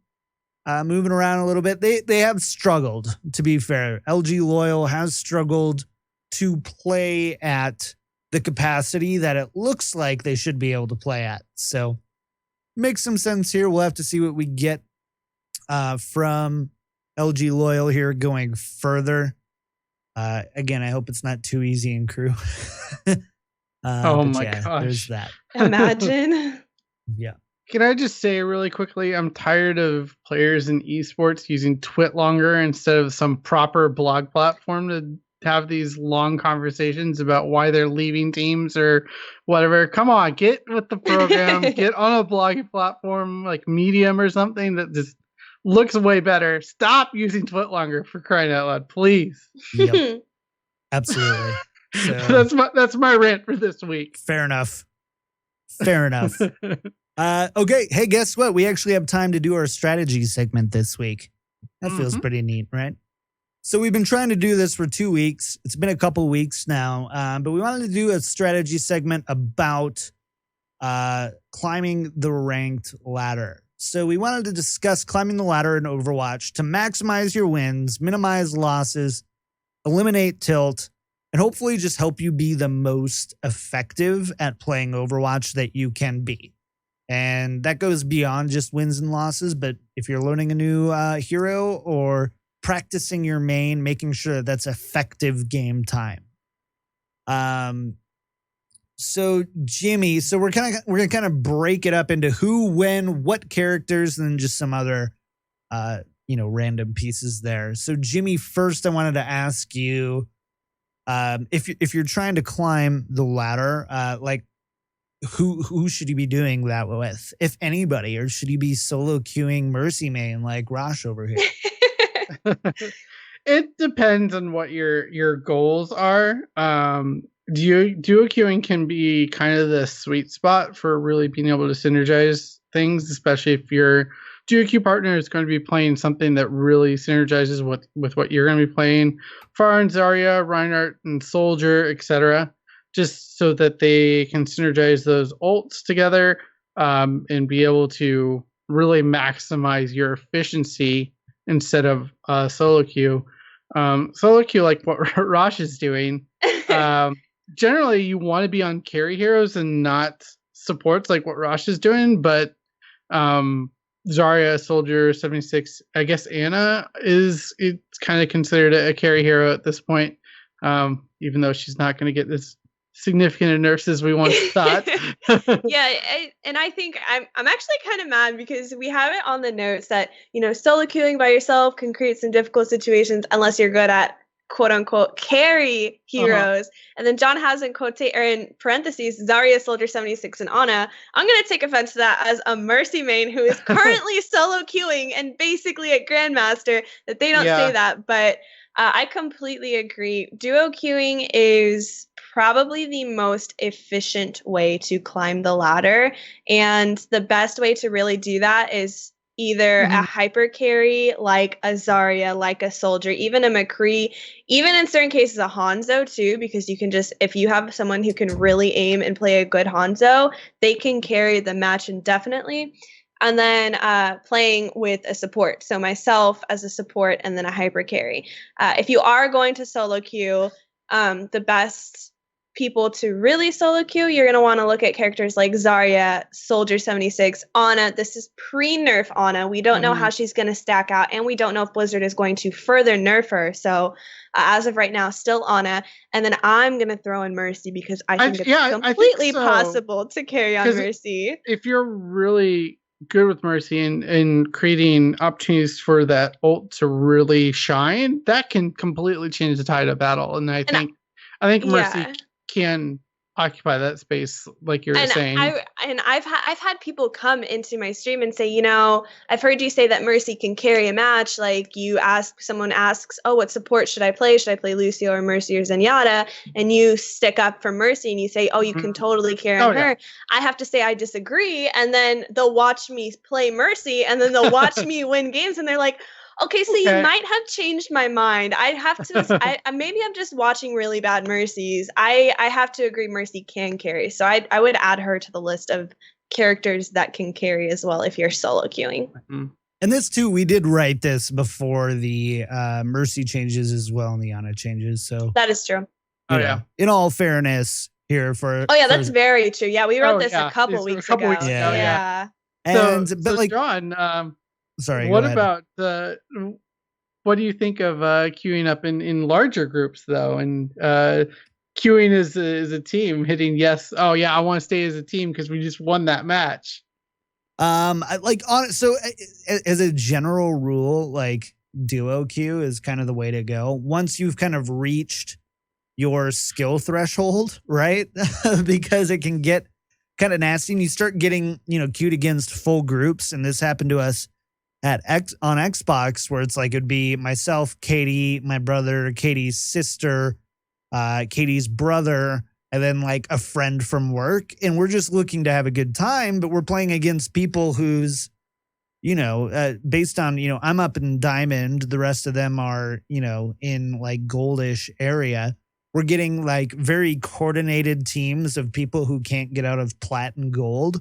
moving around a little bit. They have struggled, to be fair. LG Loyal has struggled to play at the capacity that it looks like they should be able to play at. So makes some sense here. We'll have to see what we get from LG Loyal here going further. Again, I hope it's not too easy in crew. Oh my gosh. There's that. Imagine. Yeah. Can I just say really quickly, I'm tired of players in esports using TwitLonger instead of some proper blog platform to have these long conversations about why they're leaving teams or whatever. Come on, get with the program, get on a blogging platform like Medium or something that just looks way better. Stop using TwitLonger, for crying out loud, please. Yep. Absolutely. So, that's my rant for this week. Fair enough. Okay. Hey, guess what? We actually have time to do our strategy segment this week. That feels pretty neat, right? So we've been trying to do this for 2 weeks. It's been a couple weeks now, but we wanted to do a strategy segment about climbing the ranked ladder. So we wanted to discuss climbing the ladder in Overwatch to maximize your wins, minimize losses, eliminate tilt, and hopefully just help you be the most effective at playing Overwatch that you can be. And that goes beyond just wins and losses. But if you're learning a new hero or practicing your main, making sure that that's effective game time. So Jimmy, we're gonna kind of break it up into who, when, what characters, and then just some other random pieces there. So Jimmy, first I wanted to ask you, if you're trying to climb the ladder, who should you be doing that with, if anybody, or should you be solo queuing Mercy main like Rosh over here? It depends on what your goals are. Duo queuing can be kind of the sweet spot for really being able to synergize things, especially if your duo queue partner is going to be playing something that really synergizes with what you're going to be playing. Pharah and Zarya, Reinhardt and Soldier, etc. Just so that they can synergize those ults together and be able to really maximize your efficiency instead of solo queue. Solo queue, like what Rosh is doing, generally you want to be on carry heroes and not supports like what Rosh is doing, but Zarya, Soldier, 76, I guess Anna it's kind of considered a carry hero at this point, even though she's not going to get this significant nerfs as we once thought. Yeah, and I think I'm actually kind of mad because we have it on the notes that solo queuing by yourself can create some difficult situations unless you're good at quote unquote carry heroes. And then John has in parentheses Zarya, Soldier, 76, and Ana. I'm gonna take offense to that as a Mercy main who is currently solo queuing and basically at Grandmaster that they don't say that, but I completely agree. Duo queuing is probably the most efficient way to climb the ladder. And the best way to really do that is either a hyper carry like a Zarya, like a Soldier, even a McCree, even in certain cases a Hanzo too, because you can just, if you have someone who can really aim and play a good Hanzo, they can carry the match indefinitely. And then playing with a support. So myself as a support and then a hyper carry. If you are going to solo queue, the best people to really solo queue, you're going to want to look at characters like Zarya, Soldier 76, Ana. This is pre-nerf Ana. We don't know how she's going to stack out, and we don't know if Blizzard is going to further nerf her. So as of right now, still Ana. And then I'm going to throw in Mercy because I think it's completely possible to carry on Mercy. If you're really good with Mercy and creating opportunities for that ult to really shine, that can completely change the tide of battle. And I think Mercy can occupy that space, like you're saying. I've had people come into my stream and say, I've heard you say that Mercy can carry a match. Like someone asks, oh, what support should I play? Should I play Lucio or Mercy or Zenyatta? And you stick up for Mercy and you say, oh, you can totally carry on her. I have to say I disagree. And then they'll watch me play Mercy and then they'll watch me win games and they're like, okay, so you might have changed my mind. I have to. Maybe I'm just watching really bad Mercies. I have to agree. Mercy can carry, so I would add her to the list of characters that can carry as well if you're solo queuing. And this too, we did write this before the Mercy changes as well and the Ana changes. So that is true. In all fairness, here for that's very true. Yeah, we wrote this a couple weeks ago. Yeah. And so like John. Sorry. What about what do you think of queuing up in larger groups though, and queuing as a team, hitting yes? Oh yeah, I want to stay as a team because we just won that match. So as a general rule, like duo queue is kind of the way to go. Once you've kind of reached your skill threshold, right? Because it can get kind of nasty, and you start getting queued against full groups, and this happened to us on Xbox, where it's like it'd be myself, Katie, my brother, Katie's sister, Katie's brother, and then like a friend from work, and we're just looking to have a good time, but we're playing against people who's based on I'm up in diamond, the rest of them are in like goldish area. We're getting like very coordinated teams of people who can't get out of plat and gold.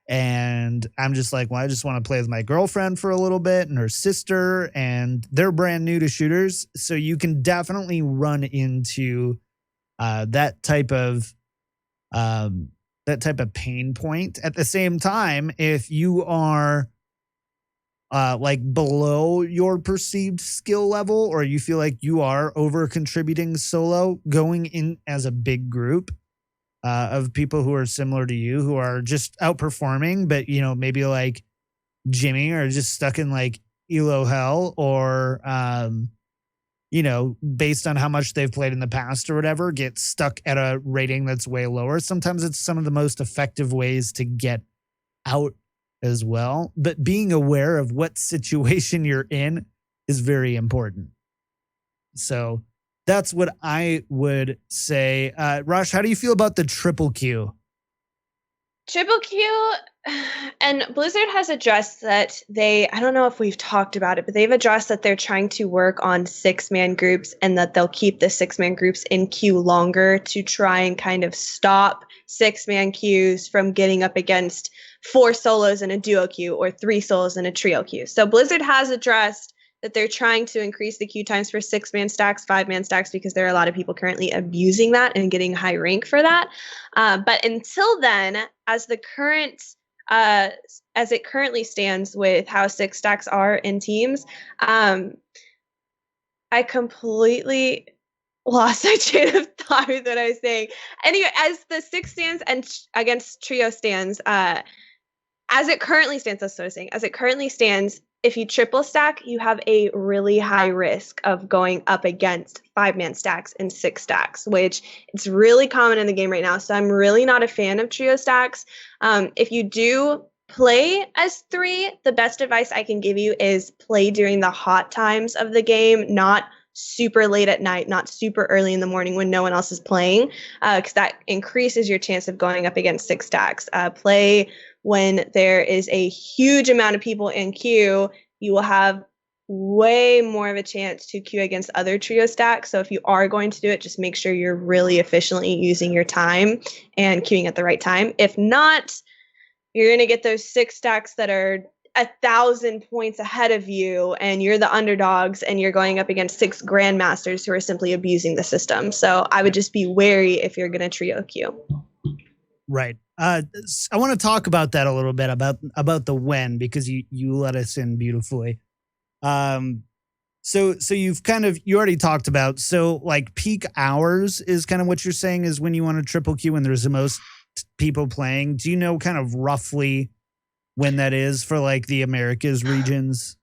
And I'm just like, well, I just want to play with my girlfriend for a little bit and her sister, and they're brand new to shooters. So you can definitely run into that type of pain point. At the same time, if you are like below your perceived skill level, or you feel like you are over contributing solo, going in as a big group of people who are similar to you, who are just outperforming, but maybe like Jimmy, or just stuck in like elo hell, or based on how much they've played in the past or whatever, get stuck at a rating that's way lower. Sometimes it's some of the most effective ways to get out as well. But being aware of what situation you're in is very important. So that's what I would say. Rosh, how do you feel about the triple queue? Triple queue, and Blizzard has addressed that I don't know if we've talked about it, but they've addressed that they're trying to work on 6-man groups, and that they'll keep the 6-man groups in queue longer to try and kind of stop 6-man queues from getting up against 4 solos in a duo queue or 3 solos in a trio queue. So Blizzard has addressed that they're trying to increase the queue times for 6-man stacks, 5-man stacks, because there are a lot of people currently abusing that and getting high rank for that. But until then, as it currently stands with how 6 stacks are in teams, I completely lost my train of thought with what I was saying. Anyway, as the 6 stands and against trio stands, as it currently stands, that's what I was saying. As it currently stands, if you triple stack, you have a really high risk of going up against 5-man stacks and 6 stacks, which it's really common in the game right now. So I'm really not a fan of trio stacks. If you do play as 3, the best advice I can give you is play during the hot times of the game, not super late at night, not super early in the morning when no one else is playing, because that increases your chance of going up against 6 stacks. Play when there is a huge amount of people in queue. You will have way more of a chance to queue against other trio stacks. So if you are going to do it, just make sure you're really efficiently using your time and queuing at the right time. If not, you're going to get those 6 stacks that are 1,000 points ahead of you and you're the underdogs and you're going up against 6 grandmasters who are simply abusing the system. So I would just be wary if you're going to trio queue. Right. I want to talk about that a little bit about the when, because you let us in beautifully. So you already talked about, so like peak hours is kind of what you're saying is when you want to triple queue when there's the most people playing. Do you know kind of roughly when that is for like the Americas regions?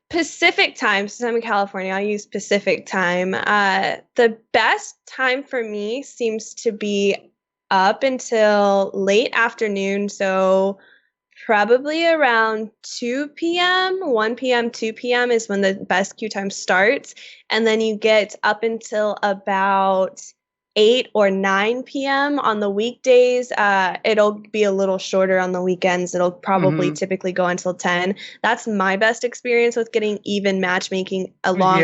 Pacific time, since I'm in California, I use Pacific time. The best time for me seems to be up until late afternoon. So probably around 2 p.m., 1 p.m., 2 p.m. is when the best queue time starts. And then you get up until about 8 or 9 p.m. on the weekdays. It'll be a little shorter on the weekends. It'll probably typically go until 10. That's my best experience with getting even matchmaking along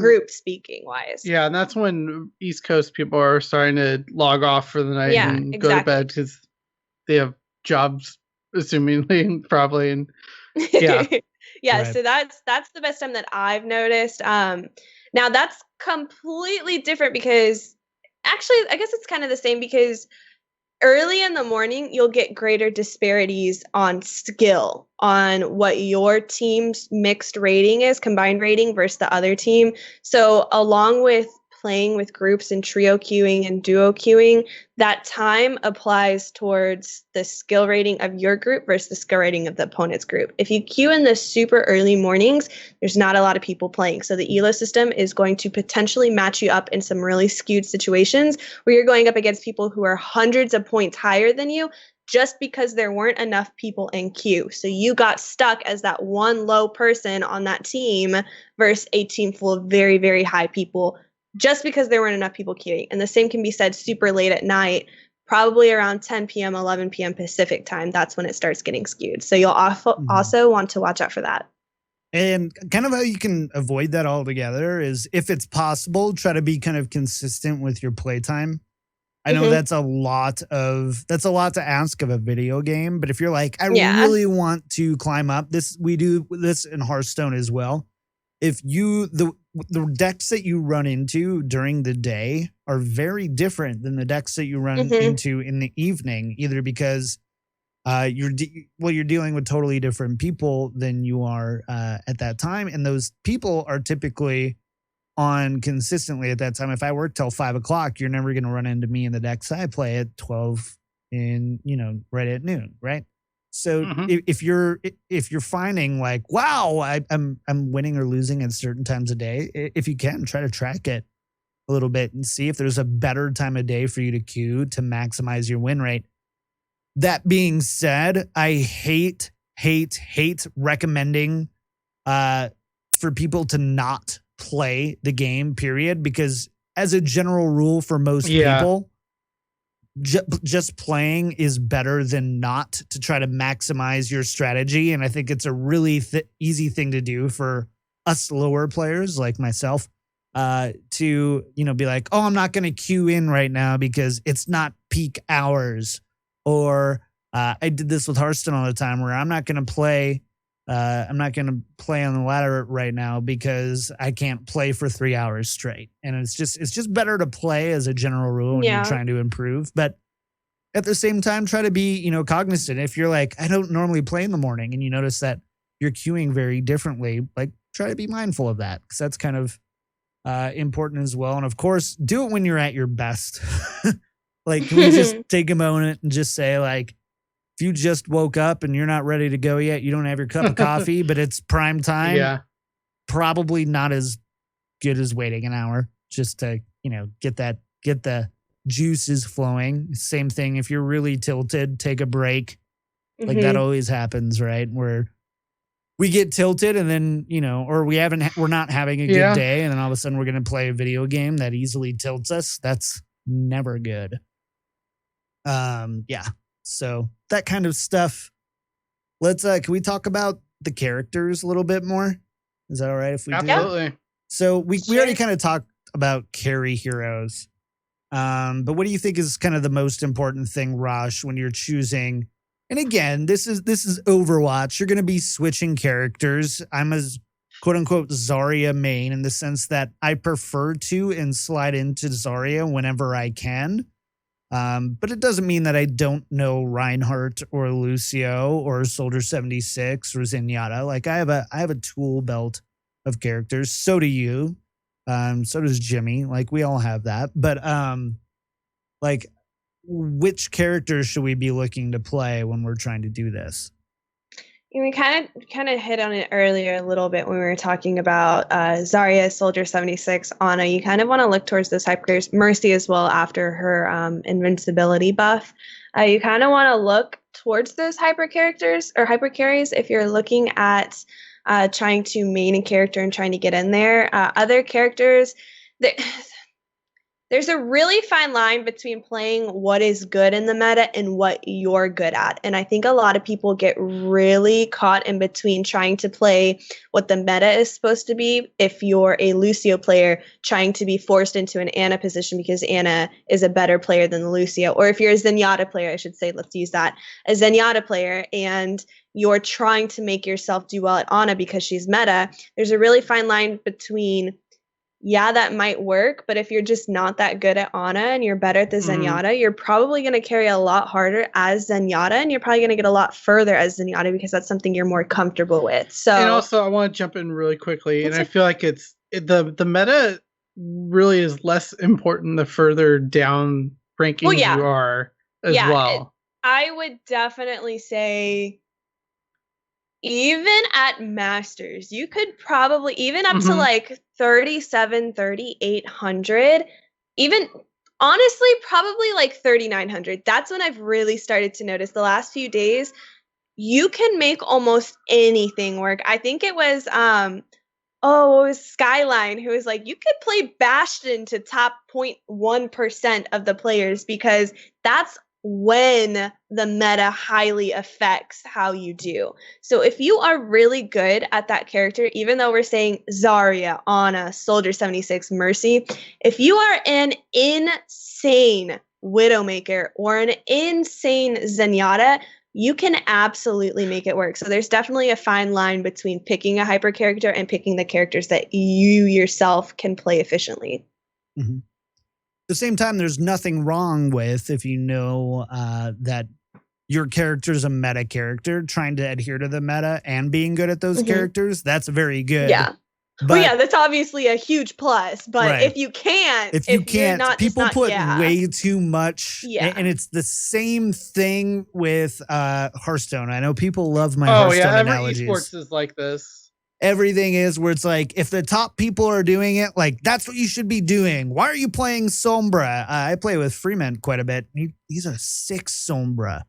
group speaking wise. Yeah, and that's when East Coast people are starting to log off for the night and go to bed because they have jobs, assumingly, probably. And yeah. Right. So that's the best time that I've noticed. Now that's completely different because actually, I guess it's kind of the same because early in the morning, you'll get greater disparities on skill, on what your team's mixed rating is, combined rating versus the other team. So along with playing with groups and trio queuing and duo queuing, that time applies towards the skill rating of your group versus the skill rating of the opponent's group. If you queue in the super early mornings, there's not a lot of people playing. So the elo system is going to potentially match you up in some really skewed situations where you're going up against people who are hundreds of points higher than you just because there weren't enough people in queue. So you got stuck as that one low person on that team versus a team full of very, very high people, just because there weren't enough people queuing. And the same can be said super late at night, probably around 10 p.m., 11 p.m. Pacific time. That's when it starts getting skewed. So you'll also want to watch out for that. And kind of how you can avoid that altogether is, if it's possible, try to be kind of consistent with your playtime. I know that's a lot to ask of a video game, but if you're like, I really want to climb up this, we do this in Hearthstone as well. If the decks that you run into during the day are very different than the decks that you run into in the evening, either because you're dealing with totally different people than you are at that time, and those people are typically on consistently at that time. If I work till 5 o'clock, you're never going to run into me in the decks I play at 12 right at noon, right? So if you're finding like, wow, I'm winning or losing at certain times of day, if you can, try to track it a little bit and see if there's a better time of day for you to queue to maximize your win rate. That being said, I hate recommending for people to not play the game, period, because as a general rule for most people, just playing is better than not, to try to maximize your strategy. And I think it's a really easy thing to do for us lower players like myself to, be like, oh, I'm not going to queue in right now because it's not peak hours. Or I did this with Hearthstone all the time where I'm not going to play on the ladder right now because I can't play for 3 hours straight. And it's just better to play as a general rule when you're trying to improve. But at the same time, try to be, cognizant. If you're like, I don't normally play in the morning, and you notice that you're queuing very differently, like, try to be mindful of that, because that's kind of important as well. And of course, do it when you're at your best. Like, can we just take a moment and just say, like, if you just woke up and you're not ready to go yet, you don't have your cup of coffee, but it's prime time, probably not as good as waiting an hour just to, get the juices flowing. Same thing if you're really tilted, take a break. Like that always happens, right? Where we get tilted and then, or we're not having a good day, and then all of a sudden we're going to play a video game that easily tilts us. That's never good. So that kind of stuff. Let's can we talk about the characters a little bit more? Is that all right if we do? Absolutely. So we already kind of talked about carry heroes. But what do you think is kind of the most important thing, Rosh, when you're choosing And again, this is Overwatch. You're going to be switching characters. I'm a quote unquote Zarya main in the sense that I prefer to and slide into Zarya whenever I can. But it doesn't mean that I don't know Reinhardt or Lucio or Soldier 76 or Zenyatta. Like I have a tool belt of characters. So do you. So does Jimmy. Like we all have that. But like which characters should we be looking to play when we're trying to do this? We kind of hit on it earlier a little bit when we were talking about Zarya, Soldier 76, Ana. You kind of want to look towards those hyper carries, Mercy as well after her invincibility buff. You kind of want to look towards those hyper characters or hyper carries if you're looking at trying to main a character and trying to get in there. Other characters, there's a really fine line between playing what is good in the meta and what you're good at. And I think a lot of people get really caught in between trying to play what the meta is supposed to be. If you're a Lucio player trying to be forced into an Ana position because Ana is a better player than the Lucio, or if you're a Zenyatta player, I should say, let's use that, a Zenyatta player, and you're trying to make yourself do well at Ana because she's meta, there's a really fine line between, yeah, that might work, but if you're just not that good at Ana and you're better at the Zenyatta, you're probably going to carry a lot harder as Zenyatta, and you're probably going to get a lot further as Zenyatta because that's something you're more comfortable with. So, and also, I want to jump in really quickly, and I feel like the meta really is less important the further down rankings you are as well. I would definitely say, even at Masters, you could probably, even up to like 37, 3,800, even honestly, probably like 3,900. That's when I've really started to notice the last few days, you can make almost anything work. I think it was, it was Skyline who was like, you could play Bastion to top 0.1% of the players because that's when the meta highly affects how you do. So if you are really good at that character, even though we're saying Zarya, Ana, Soldier 76, Mercy, if you are an insane Widowmaker or an insane Zenyatta, you can absolutely make it work. So there's definitely a fine line between picking a hyper character and picking the characters that you yourself can play efficiently. Mm-hmm. At the same time, there's nothing wrong with, if you know that your character's a meta character, trying to adhere to the meta and being good at those characters. That's very good. Yeah. But that's obviously a huge plus. But right. if you can't, people put way too much. Yeah. And it's the same thing with Hearthstone. I know people love my Hearthstone analogies. Esports is like this. Everything is where it's like, if the top people are doing it, like that's what you should be doing. Why are you playing Sombra? I play with Freeman quite a bit. He's a 6 Sombra.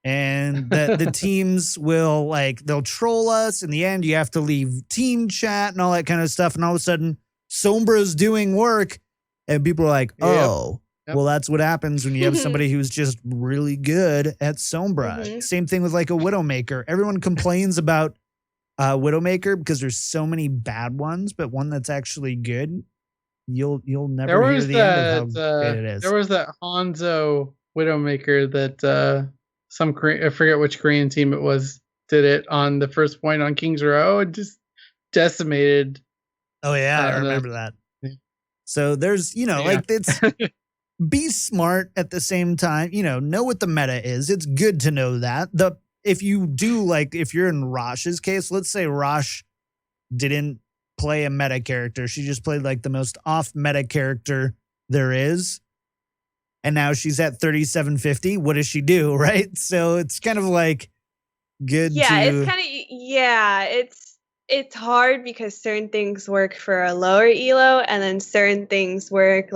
And the teams will they'll troll us. In the end, you have to leave team chat and all that kind of stuff. And all of a sudden, Sombra's doing work. And people are like, well, that's what happens when you have somebody who's just really good at Sombra. Same thing with like a Widowmaker. Everyone complains about Widowmaker because there's so many bad ones, but one that's actually good, you'll never hear the end of how good it is. There was that Hanzo Widowmaker that I forget which Korean team it was, did it on the first point on King's Row and just decimated. Oh yeah, I remember that. So there's, it's be smart at the same time, know what the meta is. It's good to know that. If you do, if you're in Rosh's case, let's say Rosh didn't play a meta character. She just played the most off meta character there is. And now she's at 3,750. What does she do? Right. So it's kind of good. Yeah, it's hard because certain things work for a lower elo and then certain things work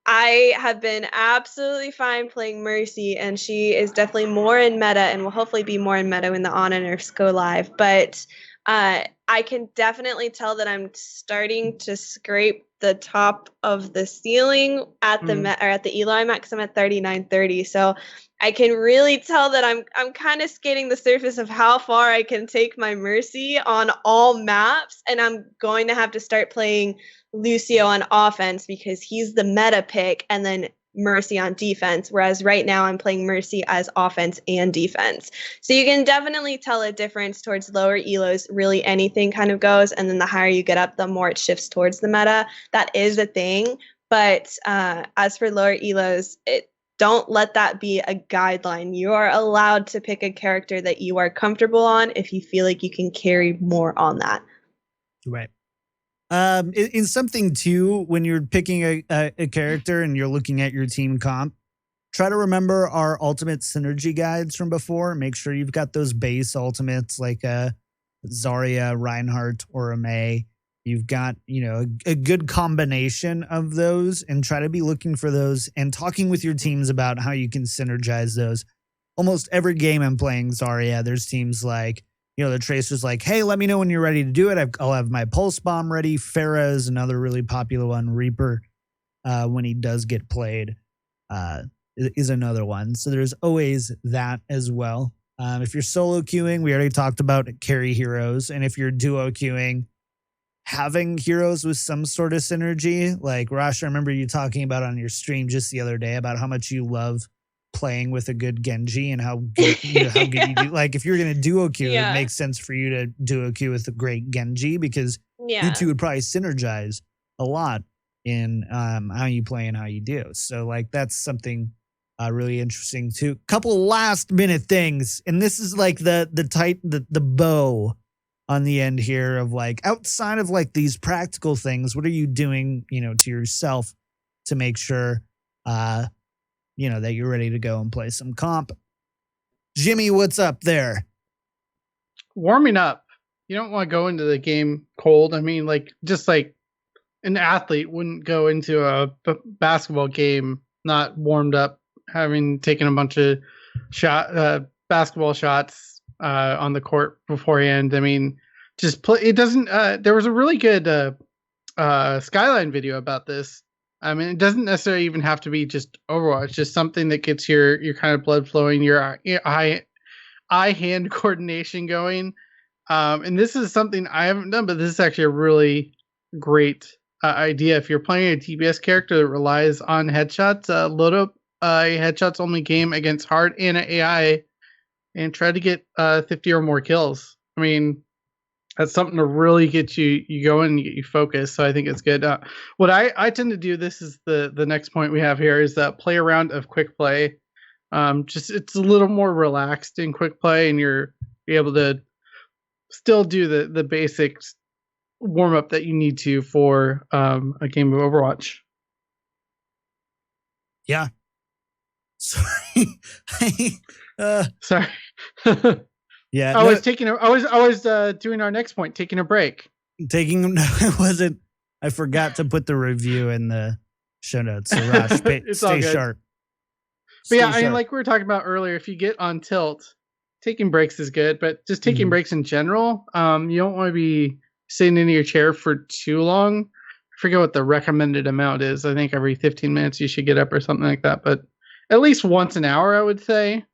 I have been absolutely fine playing Mercy, and she is definitely more in meta and will hopefully be more in meta when the Ana nerfs go live. But I can definitely tell that I'm starting to scrape the top of the ceiling at the at the elo I'm at, because I'm at 3,930. So I can really tell that I'm kind of skating the surface of how far I can take my Mercy on all maps, and I'm going to have to start playing Lucio on offense because he's the meta pick, and then Mercy on defense, whereas right now I'm playing Mercy as offense and defense. So you can definitely tell a difference towards lower elos. Really anything kind of goes, and then the higher you get up, the more it shifts towards the meta. That is a thing. But as for lower elos, don't let that be a guideline. You are allowed to pick a character that you are comfortable on if you feel like you can carry more on that. Right. In something too, when you're picking a character and you're looking at your team comp, try to remember our ultimate synergy guides from before. Make sure you've got those base ultimates like Zarya, Reinhardt, or a Mei. You've got, a good combination of those, and try to be looking for those and talking with your teams about how you can synergize those. Almost every game I'm playing Zarya, there's teams like, the Tracer's like, hey, let me know when you're ready to do it. I'll have my Pulse Bomb ready. Pharah is another really popular one. Reaper, when he does get played, is another one. So there's always that as well. If you're solo queuing, we already talked about carry heroes. And if you're duo queuing, having heroes with some sort of synergy. Like, Rash, I remember you talking about on your stream just the other day about how much you love playing with a good Genji and how good, how good you do. Like, if you're going to duo queue, it makes sense for you to duo queue with a great Genji, because you two would probably synergize a lot in how you play and how you do. So, like, that's something really interesting too. Couple last minute things, and this is like the bow on the end here of like, outside of like these practical things, what are you doing, to yourself to make sure that you're ready to go and play some comp? Jimmy, what's up there? Warming up. You don't want to go into the game cold. I mean, just like an athlete wouldn't go into a basketball game not warmed up, having taken a bunch of basketball shots on the court beforehand. I mean, just play. It doesn't. There was a really good Skyline video about this. I mean, it doesn't necessarily even have to be just Overwatch. Just something that gets your kind of blood flowing, your eye-hand coordination going. And this is something I haven't done, but this is actually a really great idea. If you're playing a DPS character that relies on headshots, load up a headshots only game against hard and AI and try to get 50 or more kills. I mean, that's something to really get you going and get you focused. So I think it's good. What I tend to do, this is the next point we have here, is play a round of quick play. Just it's a little more relaxed in quick play, and you're able to still do the basic warm up that you need to for a game of Overwatch. Yeah. Sorry. Sorry. Yeah. I was doing our next point, taking a break. It wasn't. I forgot to put the review in the show notes. So Rosh, stay sharp. But yeah, I mean, like we were talking about earlier, if you get on tilt, taking breaks is good, but just taking breaks in general, you don't want to be sitting in your chair for too long. I forget what the recommended amount is. I think every 15 minutes you should get up or something like that. But at least once an hour, I would say,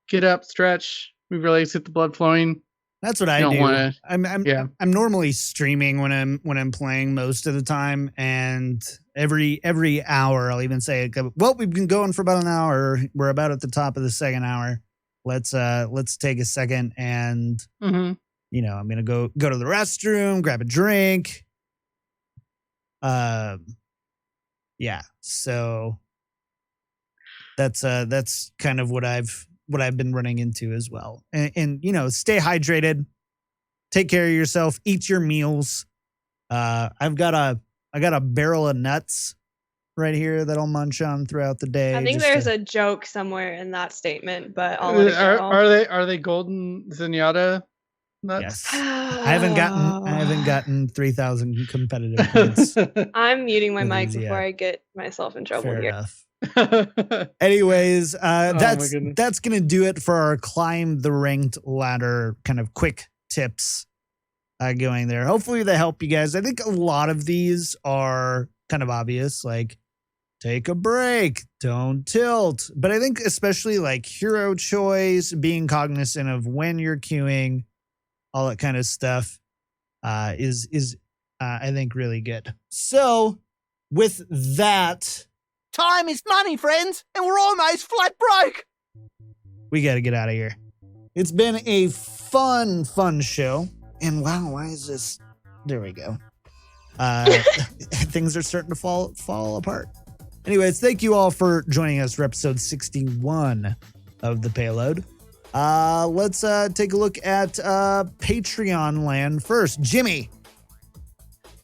get up, stretch, move your legs, get the blood flowing. That's what I do. I'm normally streaming when I'm playing most of the time, and every hour I'll even say, well, we've been going for about an hour. We're about at the top of the second hour. Let's take a second and I'm gonna go to the restroom, grab a drink. Yeah. So that's kind of what I've been running into as well. And stay hydrated, take care of yourself, eat your meals. I got a barrel of nuts right here that I'll munch on throughout the day. I think there's a joke somewhere in that statement, but I'll let it go. Are they golden zenyatta nuts? Yes. I haven't gotten 3,000 competitive points. I'm muting my mic before I get myself in trouble Fair here. Enough. Anyways, that's gonna do it for our climb the ranked ladder kind of quick tips going there. Hopefully they help you guys. I think a lot of these are kind of obvious, like take a break, don't tilt. But I think especially like hero choice, being cognizant of when you're queuing, all that kind of stuff is I think really good. So with that, Time is money, friends, and we're almost flat broke. We got to get out of here. It's been a fun show. And wow, why is this? There we go. Things are starting to fall apart. Anyways, thank you all for joining us for episode 61 of The Payload. Let's take a look at Patreon land first. Jimmy.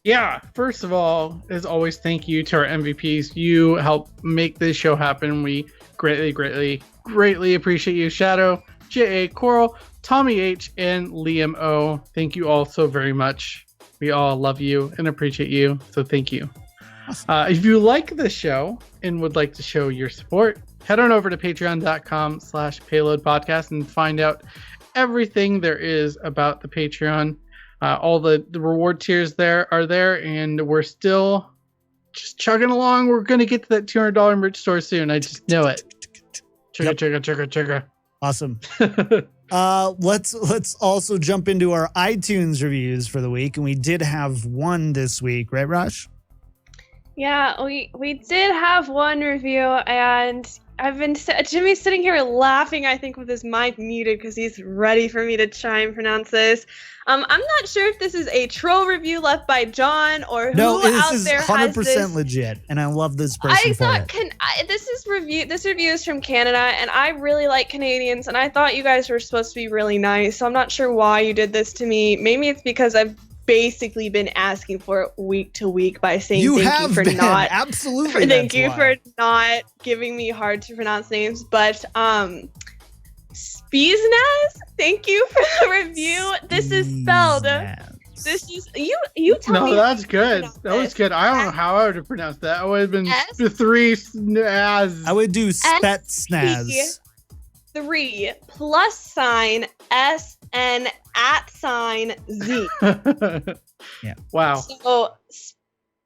Yeah, first of all, as always, thank you to our MVPs. You help make this show happen. We greatly appreciate you. Shadow, J.A. Coral, Tommy H, and Liam O. Thank you all so very much. We all love you and appreciate you, so thank you. If you like the show and would like to show your support, head on over to patreon.com/Payload Podcast and find out everything there is about the Patreon. All the reward tiers are there, and we're still just chugging along. We're going to get to that $200 merch store soon. I just know it. Chugga. Awesome. Let's also jump into our iTunes reviews for the week, and we did have one this week, right, Raj? Yeah, we did have one review, and Jimmy's sitting here laughing, I think, with his mic muted because he's ready for me to try and pronounce this. I'm not sure if this is a troll review left by John or who out there has this. 100% legit, and I love this person for it. This review is from Canada, and I really like Canadians, and I thought you guys were supposed to be really nice, so I'm not sure why you did this to me. Maybe it's because I've basically been asking for it week to week by saying thank you for not giving me hard to pronounce names, but Speesnaz, thank you for the review. This is spelled. This is you tell me. No, that's good. That was good. I don't know how I would have pronounced that. I would have been three snaz. I would do spetsnaz. 3 +SN @Z. Yeah. Wow. So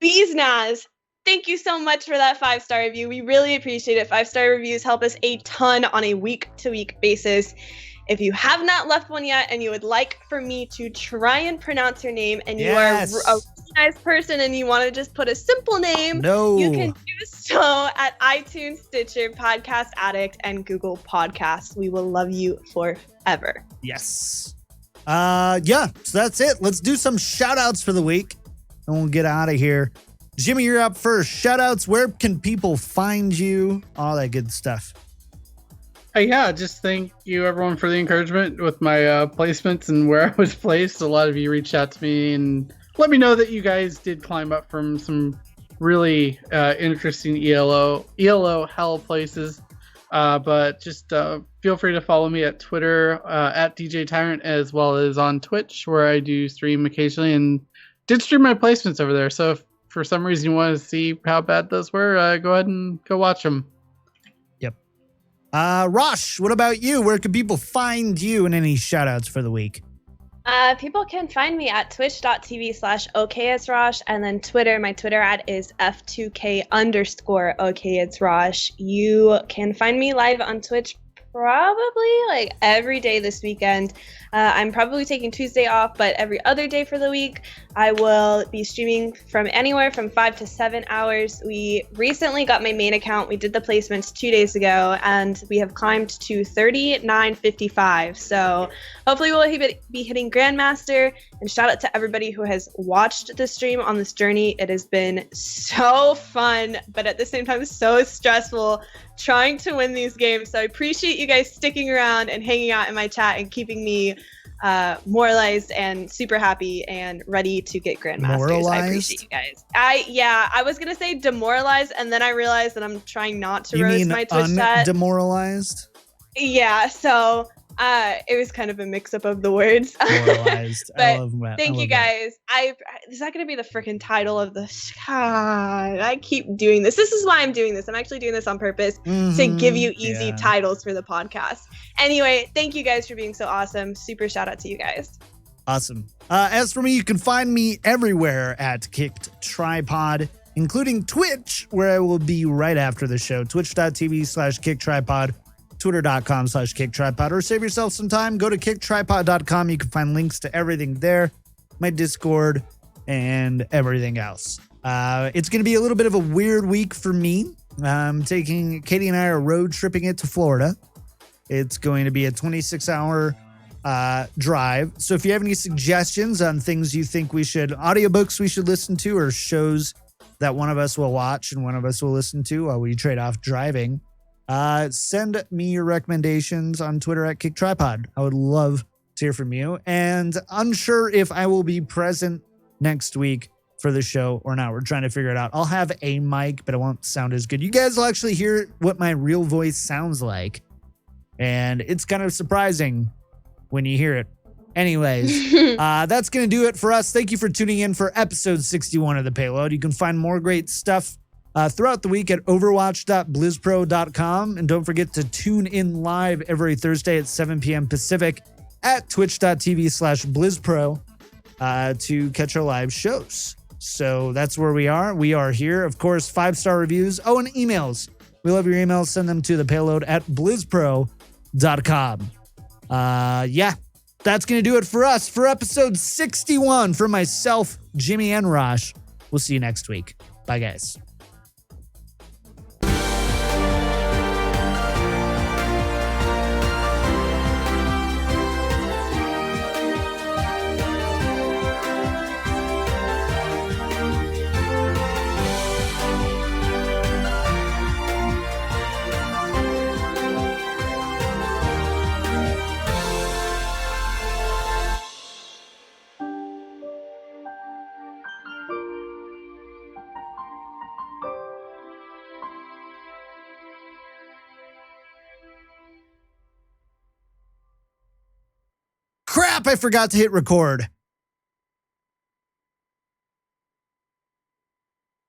Speesnaz, thank you so much for that 5-star review. We really appreciate it. 5-star reviews help us a ton on a week-to-week basis. If you have not left one yet and you would like for me to try and pronounce your name and you are a really nice person and you want to just put a simple name, you can do so at iTunes, Stitcher, Podcast Addict, and Google Podcasts. We will love you forever. Yes. So that's it. Let's do some shout outs for the week and we'll get out of here. Jimmy, you're up first. Shout outs. Where can people find you? All that good stuff. Yeah, just thank you everyone for the encouragement with my placements and where I was placed. A lot of you reached out to me and let me know that you guys did climb up from some really interesting ELO hell places. But just feel free to follow me at Twitter at DJ Tyrant, as well as on Twitch, where I do stream occasionally and did stream my placements over there. So if for some reason you want to see how bad those were, go ahead and go watch them. Yep. Rosh, what about you? Where can people find you and any shout outs for the week? People can find me at twitch.tv/OKIt'sRosh, and then Twitter. My Twitter ad is F2K_OKIt'sRosh. You can find me live on Twitch probably like every day this weekend. I'm probably taking Tuesday off, but every other day for the week, I will be streaming from anywhere from 5 to 7 hours. We recently got my main account. We did the placements 2 days ago, and we have climbed to 39.55. So hopefully we'll be hitting Grandmaster. And shout out to everybody who has watched the stream on this journey. It has been so fun, but at the same time, so stressful trying to win these games. So I appreciate you guys sticking around and hanging out in my chat and keeping me moralized and super happy and ready to get Grandmasters. Moralized? I appreciate you guys. I was gonna say demoralized, and then I realized that I'm trying not to roast my Twitch chat. Demoralized? Yeah, so it was kind of a mix-up of the words. Demoralized. But I love that. thank you guys. Is that going to be the freaking title of the... God, I keep doing this. This is why I'm doing this. I'm actually doing this on purpose to give you easy titles for the podcast. Anyway, thank you guys for being so awesome. Super shout out to you guys. Awesome. As for me, you can find me everywhere at Kicked Tripod, including Twitch, where I will be right after the show. Twitch.tv/KickTripod. Twitter.com/KickTripod, or save yourself some time. Go to kicktripod.com. You can find links to everything there, my Discord, and everything else. It's going to be a little bit of a weird week for me. Katie and I are road tripping it to Florida. It's going to be a 26-hour drive. So if you have any suggestions on things you think audiobooks we should listen to, or shows that one of us will watch and one of us will listen to while we trade off driving, send me your recommendations on Twitter at KickTripod. I would love to hear from you. And unsure if I will be present next week for the show or not. We're trying to figure it out. I'll have a mic, but it won't sound as good. You guys will actually hear what my real voice sounds like. And it's kind of surprising when you hear it. Anyways, that's going to do it for us. Thank you for tuning in for episode 61 of The Payload. You can find more great stuff throughout the week at overwatch.blizpro.com. And don't forget to tune in live every Thursday at 7 p.m. Pacific at twitch.tv/blizpro to catch our live shows. So that's where we are. We are here. Of course, 5-star reviews. Oh, and emails. We love your emails. Send them to thepayload@blizpro.com. Yeah, that's going to do it for us for episode 61. For myself, Jimmy, and Rosh. We'll see you next week. Bye, guys. Crap, I forgot to hit record.